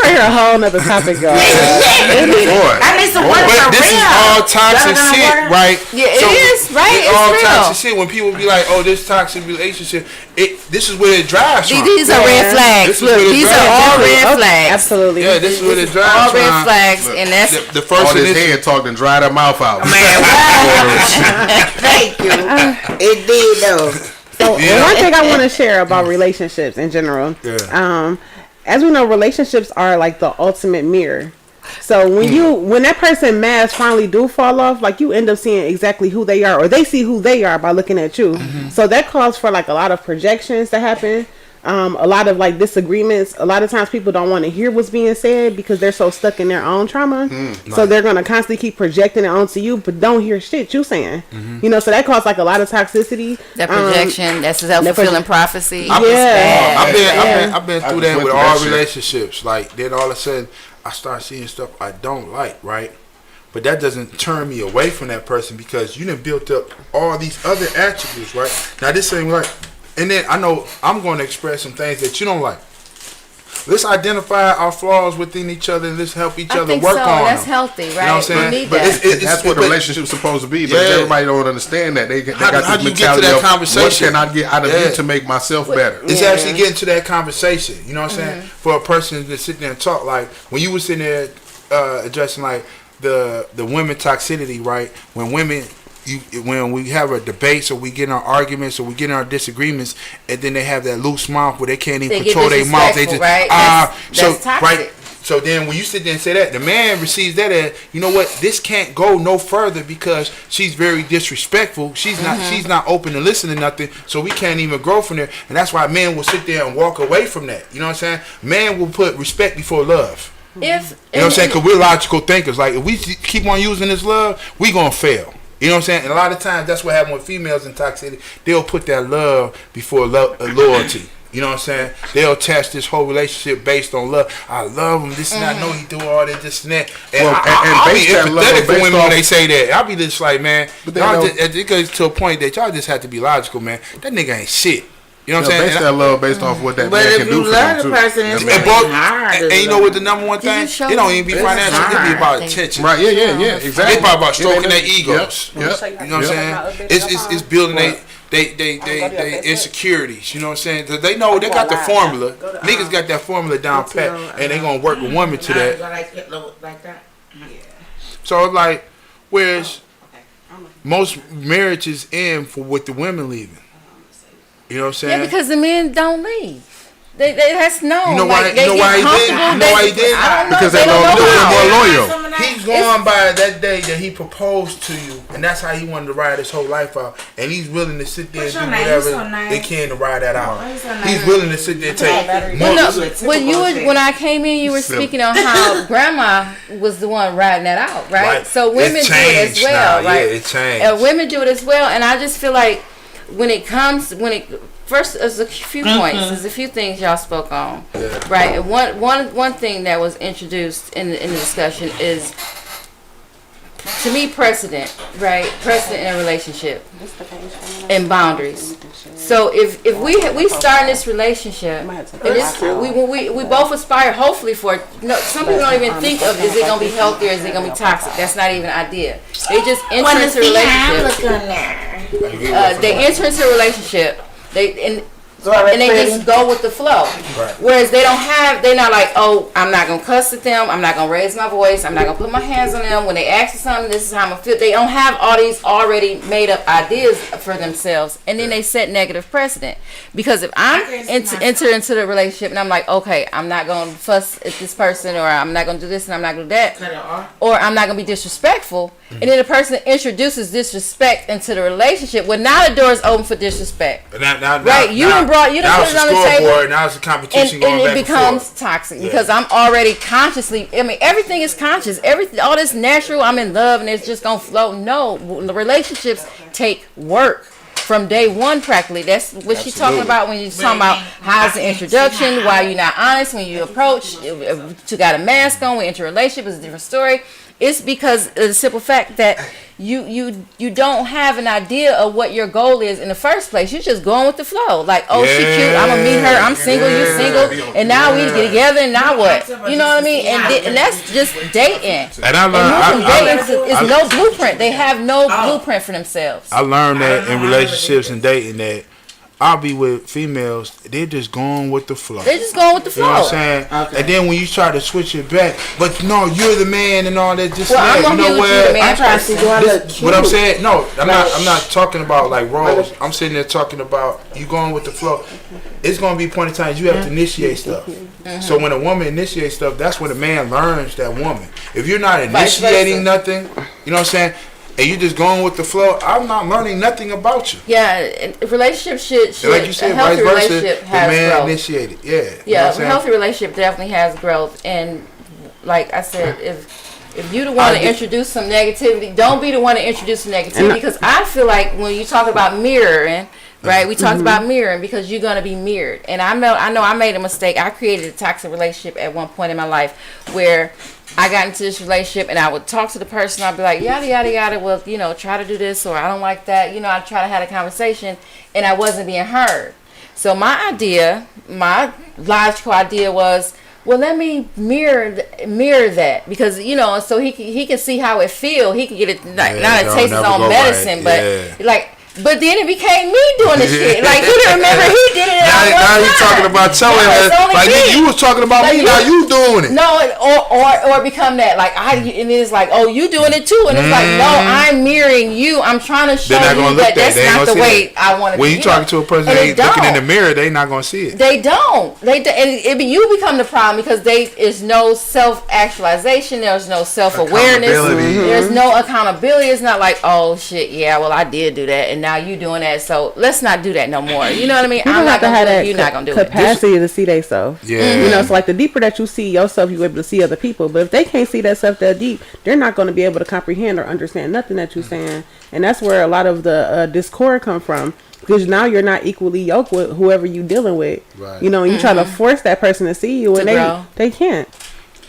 right here a whole nother topic, y'all. Boy. I need some water But for this is real. all toxic Better than shit, water? right? Yeah, it is, right? It's all It's real. toxic shit. When people be like, "Oh, this toxic relationship," this is where it drives from. These are red flags. This is Look, where the these are drive all is. red flags. Absolutely. Yeah, this is where it All drives red from. flags, and that's The first All this initial. head talked and dried her mouth out. Man, thank you. It did though. So Yeah. one thing I want to share about relationships in general. Yeah. As we know, relationships are like the ultimate mirror. So when that person mask finally do fall off, like you end up seeing exactly who they are, or they see who they are by looking at you. So that calls for like a lot of projections to happen. A lot of like disagreements. A lot of times people don't want to hear what's being said because they're so stuck in their own trauma. So they're going to constantly keep projecting it onto you, but don't hear shit you saying. You know, so that causes like a lot of toxicity. that projection. That's a self-fulfilling prophecy. I've Yeah. been I through just that went with through all that shit. relationships. Like then all of a sudden I start seeing stuff I don't like, right? But that doesn't turn me away from that person because you done built up all these other attributes, right? Now this ain't right. And then I know I'm going to express some things that you don't like. Let's identify our flaws within each other and let's help each I other think work so. on That's them. healthy, right? You know what I'm saying? We need But that. That's what the relationship's supposed to be, but Yeah. everybody don't understand that. They got How this do you get to mentality that of what conversation? can I get out of Yeah. you to make myself better? It's actually getting to that conversation. You know what I'm saying? For a person to sit there and talk, like when you were sitting there addressing, like, the women toxicity, right? When women, when we have a debate, or we get in our arguments, or we get in our disagreements, and then they have that loose mouth where they can't even control their mouth. They just right? That's toxic. Right. So then when you sit there and say that, the man receives that as, you know what, this can't go no further because she's very disrespectful. She's not open to listen to nothing, so we can't even grow from there. And that's why men will sit there and walk away from that. You know what I'm saying? Man will put respect before love. You know what I'm saying? Because we're logical thinkers. Like, if we keep on using this love, we going to fail. You know what I'm saying? And a lot of times, that's what happens with females in toxicity. They'll put that love before loyalty. You know what I'm saying? They'll attach this whole relationship based on love. I love him. This and I know he do all that, this and that. And I'll be empathetic for women when they say that. I'll be just like, man, it goes to a point that y'all just have to be logical, man. That nigga ain't shit. You know what I'm saying? Base that love based off what that man can do for them too. But if you love the person, it's hard. And you know what the number one thing? It don't even be financial. It be about attention. Right? Yeah. Exactly. It's about stroking their egos. Yep. You know what I'm saying? It's building they insecurities. You know what I'm saying? Cause they know they got the formula. Niggas got that formula down pat, and they gonna work a woman to that. Like that. So it's like, whereas most marriages end with the women leaving. You know what I'm saying? Yeah, because the men don't leave. That's known. You know why? Like, you know why he did? You know why he did? I don't know. Because they don't know they're how. more loyal. He's going by that day that he proposed to you, and that's how he wanted to ride his whole life out. And he's willing to sit there and do whatever they can to ride that out. He's willing to sit there and take months. When I came in, you were speaking on how grandma was the one riding that out, right? So women do it as well, right? Yeah, it changed. Women do it as well, and I just feel like first, there's a few points. There's a few things y'all spoke on, right? And one thing that was introduced in the discussion is, to me, precedent, right? Precedent in a relationship and boundaries. So if we start in this relationship, and we both aspire, hopefully, for it. No, some people don't even think of, is it gonna be healthy or is it gonna be toxic? That's not even an idea. They just enter into a relationship. They enter into a relationship. And they just go with the flow. Right. Whereas they're not like, oh, I'm not gonna cuss at them, I'm not gonna raise my voice, I'm not gonna put my hands on them. When they ask for something, this is how I'm gonna feel. They don't have all these already made up ideas for themselves, and then they set negative precedent. Because if I'm enter into the relationship and I'm like, okay, I'm not gonna fuss at this person, or I'm not gonna do this and I'm not gonna do that, or I'm not gonna be disrespectful, and then the person introduces disrespect into the relationship, well, now the door is open for disrespect. Right? You done put it on the table. Now it's a competition and it becomes toxic because I'm already consciously. I mean, everything is conscious. All this natural. I'm in love and it's just gonna flow. No, the relationships take work from day one. Practically, that's what she's talking about when you're talking about how's the introduction, why you're not honest when you approach. If you got a mask on, we enter a relationship. It's a different story. It's because of the simple fact that you don't have an idea of what your goal is in the first place. You're just going with the flow. Like, oh, she cute, I'm gonna meet her. I'm single, you're single, and now we get together. And now what? You know what I mean? And that's just dating. And I learned it's no blueprint. They have no blueprint for themselves. I learned that in relationships and dating that I'll be with females, they're just going with the flow. They're just going with the flow. You know what I'm saying? Okay. And then when you try to switch it back, but no, you're the man and all that. Just I'm trying to see what I'm saying. No, I'm not talking about like roles. I'm sitting there talking about you going with the flow. It's gonna be a point in time you have to initiate stuff. Mm-hmm. So when a woman initiates stuff, that's when a man learns that woman. If you're not initiating nothing, you know what I'm saying? And you just going with the flow, I'm not learning nothing about you. Yeah, relationship should like you said, a healthy vice versa, relationship the has man growth. Initiated. Yeah. Yeah, a healthy relationship definitely has growth. And like I said, if you the one to introduce some negativity, don't be the one to introduce some negativity. Because I feel like when you talk about mirroring, right? We talked about mirroring because you're gonna be mirrored. And I know I made a mistake. I created a toxic relationship at one point in my life where I got into this relationship and I would talk to the person. I'd be like, yada, yada, yada. Well, try to do this, or I don't like that. I'd try to have a conversation and I wasn't being heard. So my logical idea was, well, let me mirror that because, so he can see how it feel. He can get it, not to taste his own medicine, but but then it became me doing the shit. Like, he didn't remember he did it now you talking about your ass. it's only Like, me. nigga, you was talking about Like, me, now you doing it. No, or become that. Like, and it's like, oh, you doing it too. And it's like, no, I'm mirroring you. I'm trying to show They're not you gonna look that that. that's They ain't not gonna the see way that. I want to When be. you talking to a person and that ain't looking in the mirror, they not gonna see it. They don't. And you become the problem because is no self-actualization. There's no self-awareness. Accountability. There's no accountability. It's not like, oh shit, yeah, well I did do that, and now you doing that. So let's not do that no more. You know what I mean? People I'm not have to gonna have do it. that You're not gonna do it. capacity to see themselves. Yeah. You know, it's like the deeper that you see yourself, you're able to see other people. But if they can't see that stuff that deep, they're not going to be able to comprehend or understand nothing that you're saying. And that's where a lot of the discord come from. Because now you're not equally yoked with whoever you're dealing with. Right. You know, and you try to force that person to see you, and grow. they can't.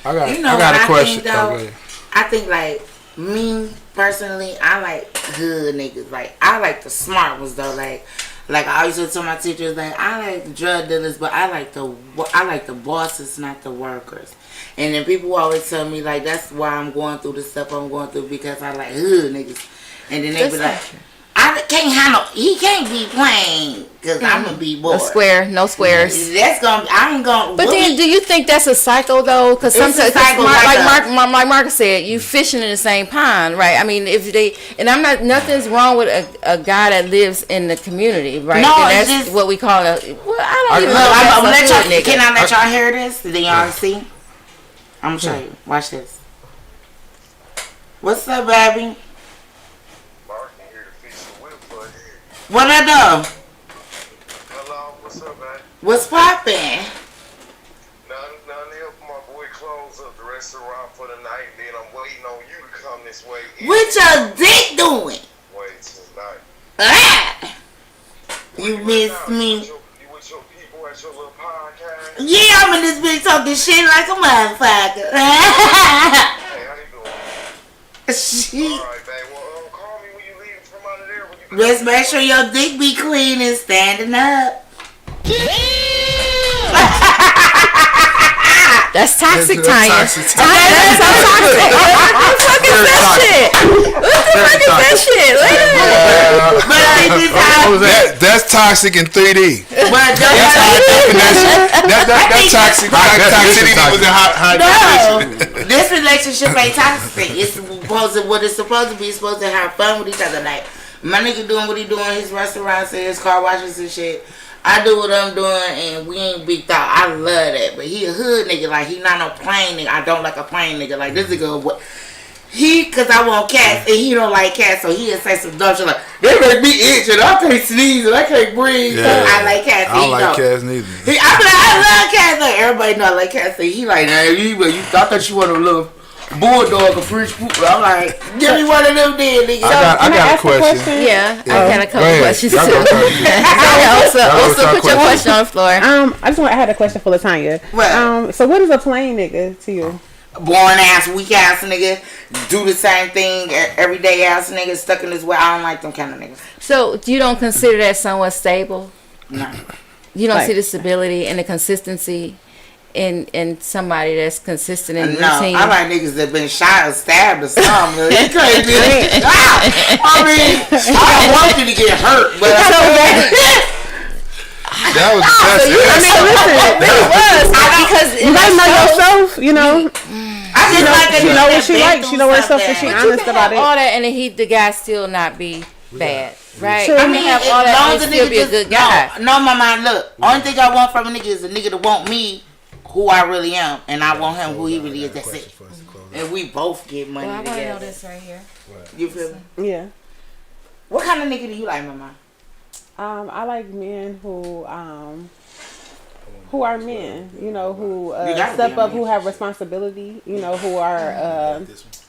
I got You know a what question. I think, though? Okay. I think, like, me, personally, I like hood niggas. Like, I like the smart ones, though. Like I always would tell my teachers, like, I like the drug dealers, but I like the bosses, not the workers. And then people always tell me, like, that's why I'm going through the stuff I'm going through, because I like hood niggas. And then they be like, I can't handle. He can't be playing because I'm gonna be bored. No squares. That's gonna. I ain't gonna. But then, do you think that's a cycle though? Because It's a sometimes, cycle, like Marcus said, you fishing in the same pond, right? I mean, if they and I'm not, nothing's wrong with a guy that lives in the community, right? No, And it's that's just, what we call a. Well, I don't even Look, know. If I'm that's a let hood y'all. nigga. Can I let y'all hear this? Then y'all see. I'm gonna show you. Watch this. What's up, baby? What I do? Hello, what's up, man? What's poppin'? Nothing to help my boy close up the restaurant for the night. Then I'm waiting on you to come this way. What your dick doing? Wait tonight. Ah! You miss me. You with your people at your little podcast? Yeah, I'm in this bitch talking shit like a motherfucker. Hey, how you doing? Shit. Alright, babe. Well, call me when you leave from out of there. When you Let's make sure your dick be clean and standing up. That's toxic, That's Tanya. toxic. That's so toxic. What the fuck is that shit? What the fuck is that shit? But I think this how. That's toxic in 3D. But That's toxic. Toxicity was in high no, this relationship ain't toxic. It's supposed to, what it's supposed to be. It's supposed to have fun with each other. Like, my nigga doing what he doing, his restaurants and his car washes and shit. I do what I'm doing, and we ain't beat out. I love that. But he a hood nigga. Like, he not no plain nigga. I don't like a plain nigga. Like, this nigga, what? Cause I want cats, and he don't like cats, so he'll say some dumb shit like, they make me itch, and I can't sneeze, and I can't breathe. Yeah. So I like cats. I don't he like don't. cats neither. I be like, I love cats. Like, everybody know I like cats. So he like, nah, I thought you want a little bulldog or French poop. I'm like, give me one of them then, nigga. I got a question. Yeah, I got a couple ahead. questions Y'all too. go first. Also, put your question on the floor. I just want. I had a question for Latanya. What? So what is a plain nigga to you? Boring ass, weak ass nigga, do the same thing everyday ass nigga, stuck in his way. I don't like them kind of niggas. So you don't consider that somewhat stable? No. You don't Like- see the stability and the consistency in somebody that's consistent in No, routine? I like niggas that been shot or stabbed or something. It can't be. I mean, I don't want you to get hurt, but That was the best. Because You gotta know yourself. You know. I just like a She nigga know what that she been likes. She through know herself, and she something. you honest can about have all it. that, and the guy still not be bad, right? True. You I can mean, have as all that long and as a still nigga be a just good guy. no, my mind. Look, only thing I want from a nigga is a nigga that want me who I really am, and I want him who he really is. That's it. And we both get money Well, I want to know together. this right here. You feel me? Yeah. What kind of nigga do you like, mama? I like men who are men, you know, who You gotta step be a up, man. who have responsibility, you know, who are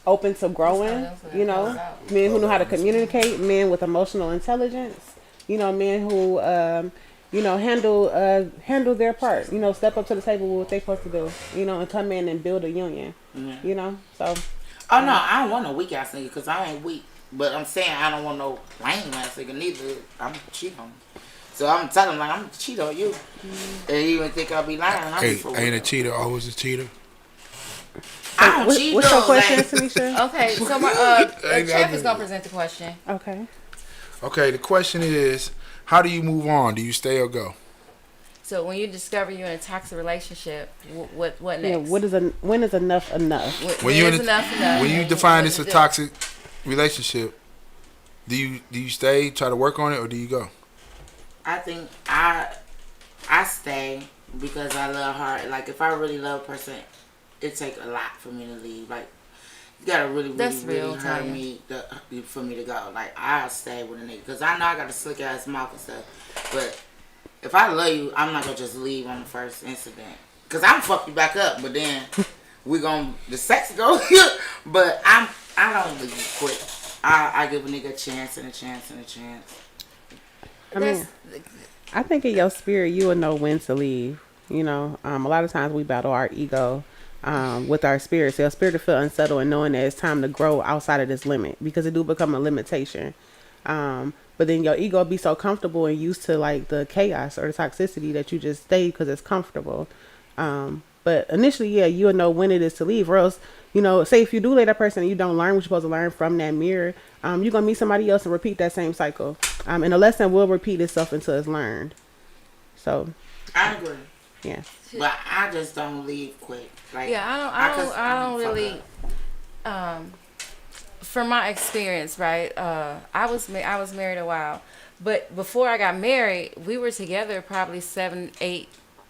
open to growing, you know, men who know how to communicate, men with emotional intelligence, you know, men who you know, handle their part, you know, step up to the table with what they supposed to do, you know, and come in and build a union, you know. So Oh no, I don't want no weak ass nigga because I ain't weak. But I'm saying I don't want no lame ass nigga neither. I'm cheat on him. So I'm telling him like I'm cheat on you. And you even think I'll be lying. I'm for Ain't a real. cheater always a cheater? I don't cheat what's though. your question, Like, Tanisha? Okay, so Chef is gonna present the question. Okay. Okay, the question is, how do you move on? Do you stay or go? So when you discover you're in a toxic relationship, what next? Yeah, when is enough enough? When you enough? When you define this a toxic relationship, do you stay, try to work on it, or do you go? I think I stay because I love her. Like, if I really love a person, it takes a lot for me to leave. Like, you gotta really hurt me for me to go. Like, I'll stay with a nigga because I know I got a slick ass mouth and stuff. But if I love you, I'm not gonna just leave on the first incident. Cause I'm fuck you back up, but then the sex go. But I don't leave quick. I give a nigga a chance and a chance and a chance. I mean, I think in your spirit, you will know when to leave. You know, a lot of times we battle our ego with our spirit. So your spirit to feel unsettled and knowing that it's time to grow outside of this limit because it do become a limitation. But then your ego be so comfortable and used to like the chaos or the toxicity that you just stay because it's comfortable. But initially, yeah, you'll know when it is to leave. Or else, you know, say if you do let that person and you don't learn what you're supposed to learn from that mirror, you're going to meet somebody else and repeat that same cycle. And the lesson will repeat itself until it's learned. So. I agree. Yeah. But I just don't leave quick. Like, yeah, I don't really, from my experience, right, I was married a while. But before I got married, we were together probably 7, 8,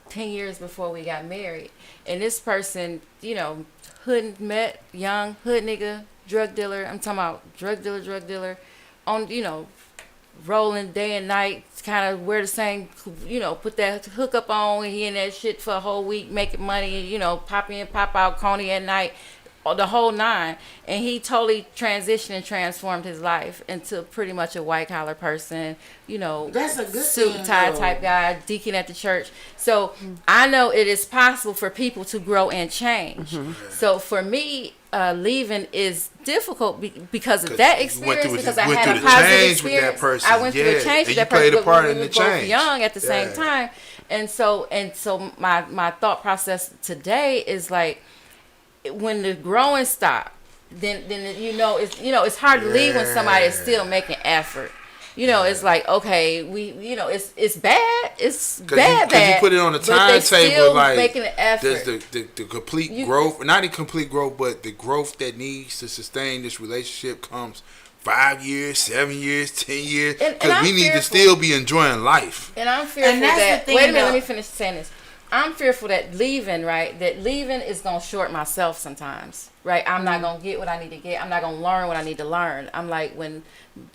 10 years before we got married. And this person, you know, hood nigga, drug dealer. I'm talking about drug dealer on, you know, rolling day and night, kind of wear the same, you know, put that hookup on, he in that shit for a whole week, making money, you know, pop in, pop out, Coney at night, the whole nine. And he totally transitioned and transformed his life into pretty much a white collar person, you know, that's a good suit and tie type guy, deacon at the church. So I know it is possible for people to grow and change. So for me, leaving is difficult because of that experience, because I had a positive experience. I went through a change with that person, but we were both young at the same time. And so my thought process today is like, when the growing stop, then it's hard to leave when somebody is still making effort. You know, it's like, okay, it's bad. It's bad. Because you put it on the timetable, like making an effort. There's the complete growth, not the complete growth, but the growth that needs to sustain this relationship comes 5 years, 7 years, 10 years. Because we need to still be enjoying life. And I'm fearful that. Wait a minute, let me finish saying this. I'm fearful that leaving is going to short myself sometimes, right? I'm not going to get what I need to get. I'm not going to learn what I need to learn. I'm like, when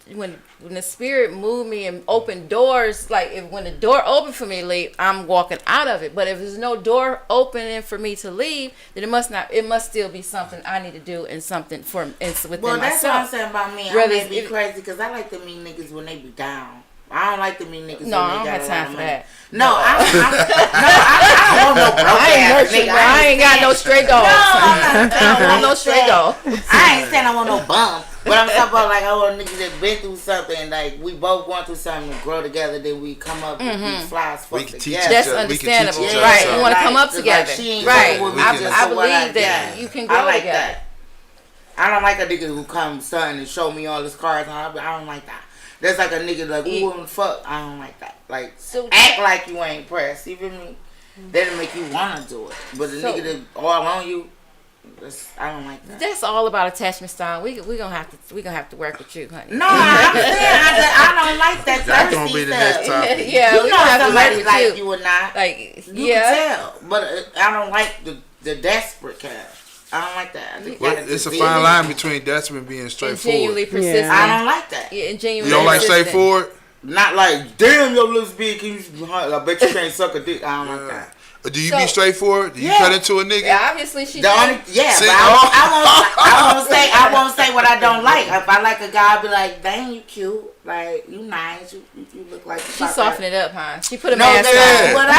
the spirit moved me and opened doors, like when the door opened for me to leave, I'm walking out of it. But if there's no door opening for me to leave, then it must still be something I need to do and something within myself. Well, that's what I'm saying about me. I may be crazy because I like to meet niggas when they be down. I don't like to meet niggas. No, I don't have time for that. No, I don't want no broke ass nigga. I ain't got no stray dogs. I don't want no stray dog. I ain't saying I want no bum, but I'm talking about like I want niggas that been through something. Like we both going through something and grow together. Then we come up and we fly as fuck together. That's understandable, right? You want to come up together, right? I believe that you can grow together. I don't like a nigga who comes son and show me all his cards. I don't like that. That's like a nigga like, who wouldn't fuck? I don't like that. Like, so act like you ain't pressed. You feel me? That'll make you want to do it. But the nigga that all on you, I don't like that. That's all about attachment style. We gonna have to work with you, honey. No, I'm saying I don't like that. That's gonna be the next topic. Yeah, you know somebody like you or not. Like, you can tell. But I don't like the desperate kind. I don't like that. It's a fine line between desperate and being straightforward. And genuinely persistent. I don't like that. Yeah, and genuinely you don't like straightforward? Not like, damn, your lips big. I bet you can't suck a dick. I don't like that. Do you be straightforward? Do you cut into a nigga? Yeah, obviously she does. I won't say what I don't like. If I like a guy, I'll be like, dang, you cute. Like, you nice. You look like... She softened it up, huh? She put a mask on. But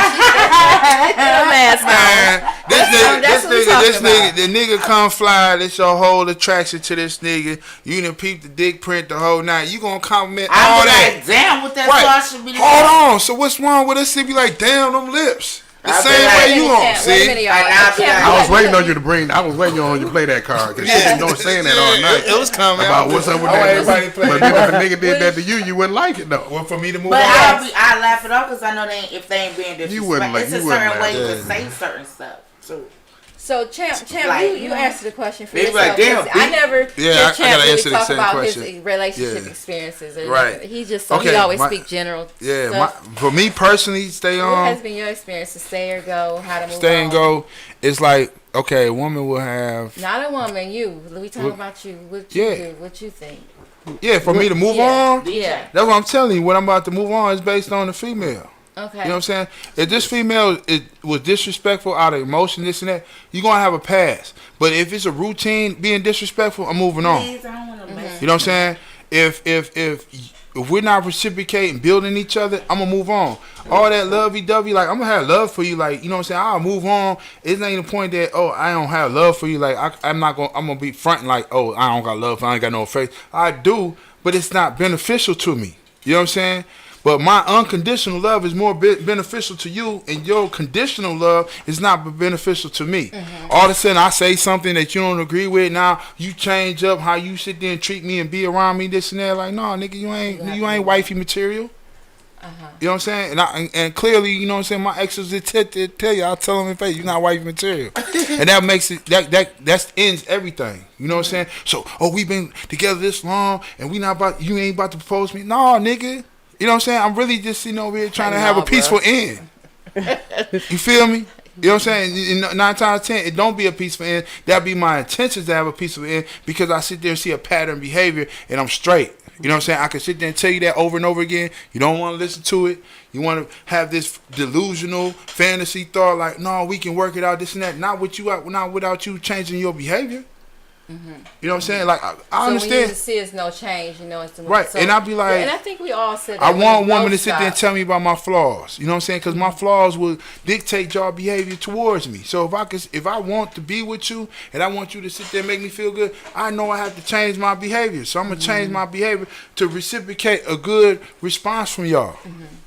This nigga, the nigga come fly. That's your whole attraction to this nigga. You done peep the dick print the whole night. You gonna compliment all that. Like, damn, what that sauce should be. Hold on. So what's wrong with us to be like, damn, them lips? The same way you on. Wait a See, minute, y'all. I was waiting on you to bring. I was waiting on you to play that card because she been saying that all night. it was coming. About what's up with I want that. everybody to play. But then if a nigga did that to you, you wouldn't like it though. Well, for me to move But on. I laugh it off because I know if they ain't being You wouldn't disrespectful. like- It's you a wouldn't certain way laugh. you can say certain stuff too. So Champ, Like, you answered the question for They be yourself. like, damn, 'cause I never Yeah, hear I Champ gotta really answer the talk same about question. his relationship Yeah. experiences. And Right. He just Okay, he always my- speak general. Yeah, stuff. for me personally, stay What on. has been your experience to stay or go? How to move Stay on? and go. It's like, okay, a woman will have. Not a woman. You. We talking about you. What you Yeah. do? What you think? Yeah, for me to move Yeah. on. Yeah. That's what I'm telling you. What I'm about to move on is based on the female. Okay. You know what I'm saying? If this female was disrespectful out of emotion, this and that, you're going to have a pass. But if it's a routine being disrespectful, I'm moving on. Please, I don't want to mess. You know what I'm saying? If we're not reciprocating, building each other, I'm going to move on. All that lovey-dovey, like, I'm going to have love for you. Like, you know what I'm saying? I'll move on. It's not even the point that, oh, I don't have love for you. Like, I'm going to be fronting like, oh, I don't got love. I ain't got no face. I do, but it's not beneficial to me. You know what I'm saying? But my unconditional love is more beneficial to you, and your conditional love is not beneficial to me. All of a sudden, I say something that you don't agree with. Now you change up how you sit there and treat me and be around me, this and that. Like, no, nigga, you ain't wifey material. You know what I'm saying? And clearly, you know what I'm saying. My exes will tell you. I'll tell them in face, you're not wifey material, and that makes it that ends everything. You know what I'm saying? So, we've been together this long, and you ain't about to propose to me. No, nigga. You know what I'm saying? I'm really just sitting over here trying to have a peaceful end. You feel me? You know what I'm saying? 9 times out of 10, it don't be a peaceful end. That'd be my intentions to have a peaceful end because I sit there and see a pattern behavior and I'm straight. You know what I'm saying? I can sit there and tell you that over and over again. You don't want to listen to it. You want to have this delusional fantasy thought like, no, we can work it out, this and that. Not without you changing your behavior. You know what I'm saying? Like, I understand. So when you see it's no change, you know it's the Right, so, and I'll be like, and I think we all said that. I want a woman to to sit there and tell me about my flaws. You know what I'm saying? Because my flaws will dictate your behavior towards me. So if I want to be with you and I want you to sit there and make me feel good, I know I have to change my behavior. So I'm gonna change my behavior to reciprocate a good response from y'all.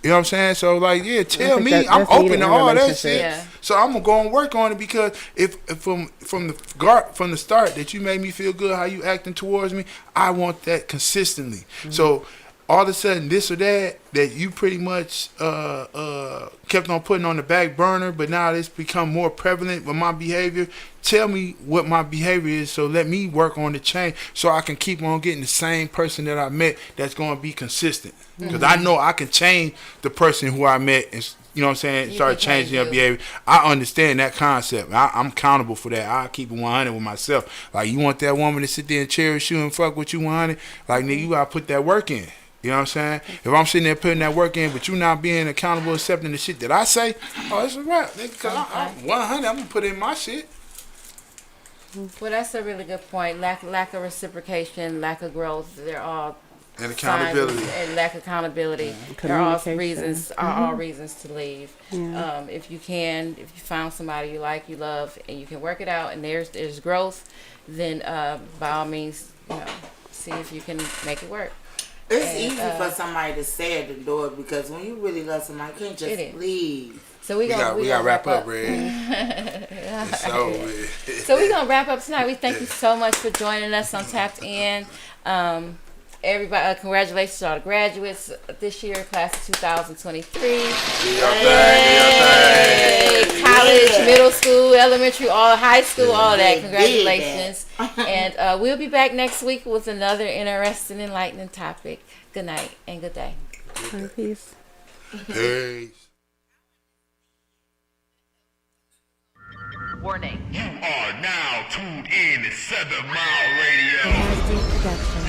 You know what I'm saying? So like, yeah, tell me. I'm open to all that shit. Yeah. So I'm gonna go and work on it because if from the start that you made me feel good, how you acting towards me, I want that consistently. So all of a sudden, this or that you pretty much kept on putting on the back burner, but now it's become more prevalent with my behavior. Tell me what my behavior is, so let me work on the change, so I can keep on getting the same person that I met that's going to be consistent. Because I know I can change the person who I met and, you know what I'm saying, start changing their behavior. I understand that concept. I'm accountable for that. I keep it 100 with myself. Like, you want that woman to sit there and cherish you and fuck with you 100, like, nigga, you got to put that work in. You know what I'm saying? If I'm sitting there putting that work in, but you not being accountable, accepting the shit that I say, it's a wrap, nigga. Because I'm 100, I'm going to put in my shit. Well, that's a really good point. Lack of reciprocation, lack of growth. They're all And accountability. and lack of accountability. They're all reasons. All reasons to leave. Yeah. If you found somebody you like, you love, and you can work it out, and there's growth, then by all means, see if you can make it work. It's easy for somebody to say it and do it because when you really love somebody, you can't just leave. So we gotta wrap up, Red. So we're gonna wrap up tonight. We thank you so much for joining us on Tapped In. Everybody, congratulations to all the graduates this year, class of 2023. College, middle school, elementary, all high school, all of that. Congratulations. And we'll be back next week with another interesting, enlightening topic. Good night and good day. Peace. Peace. Warning. You are now tuned in to 7 Mile Radio. Production.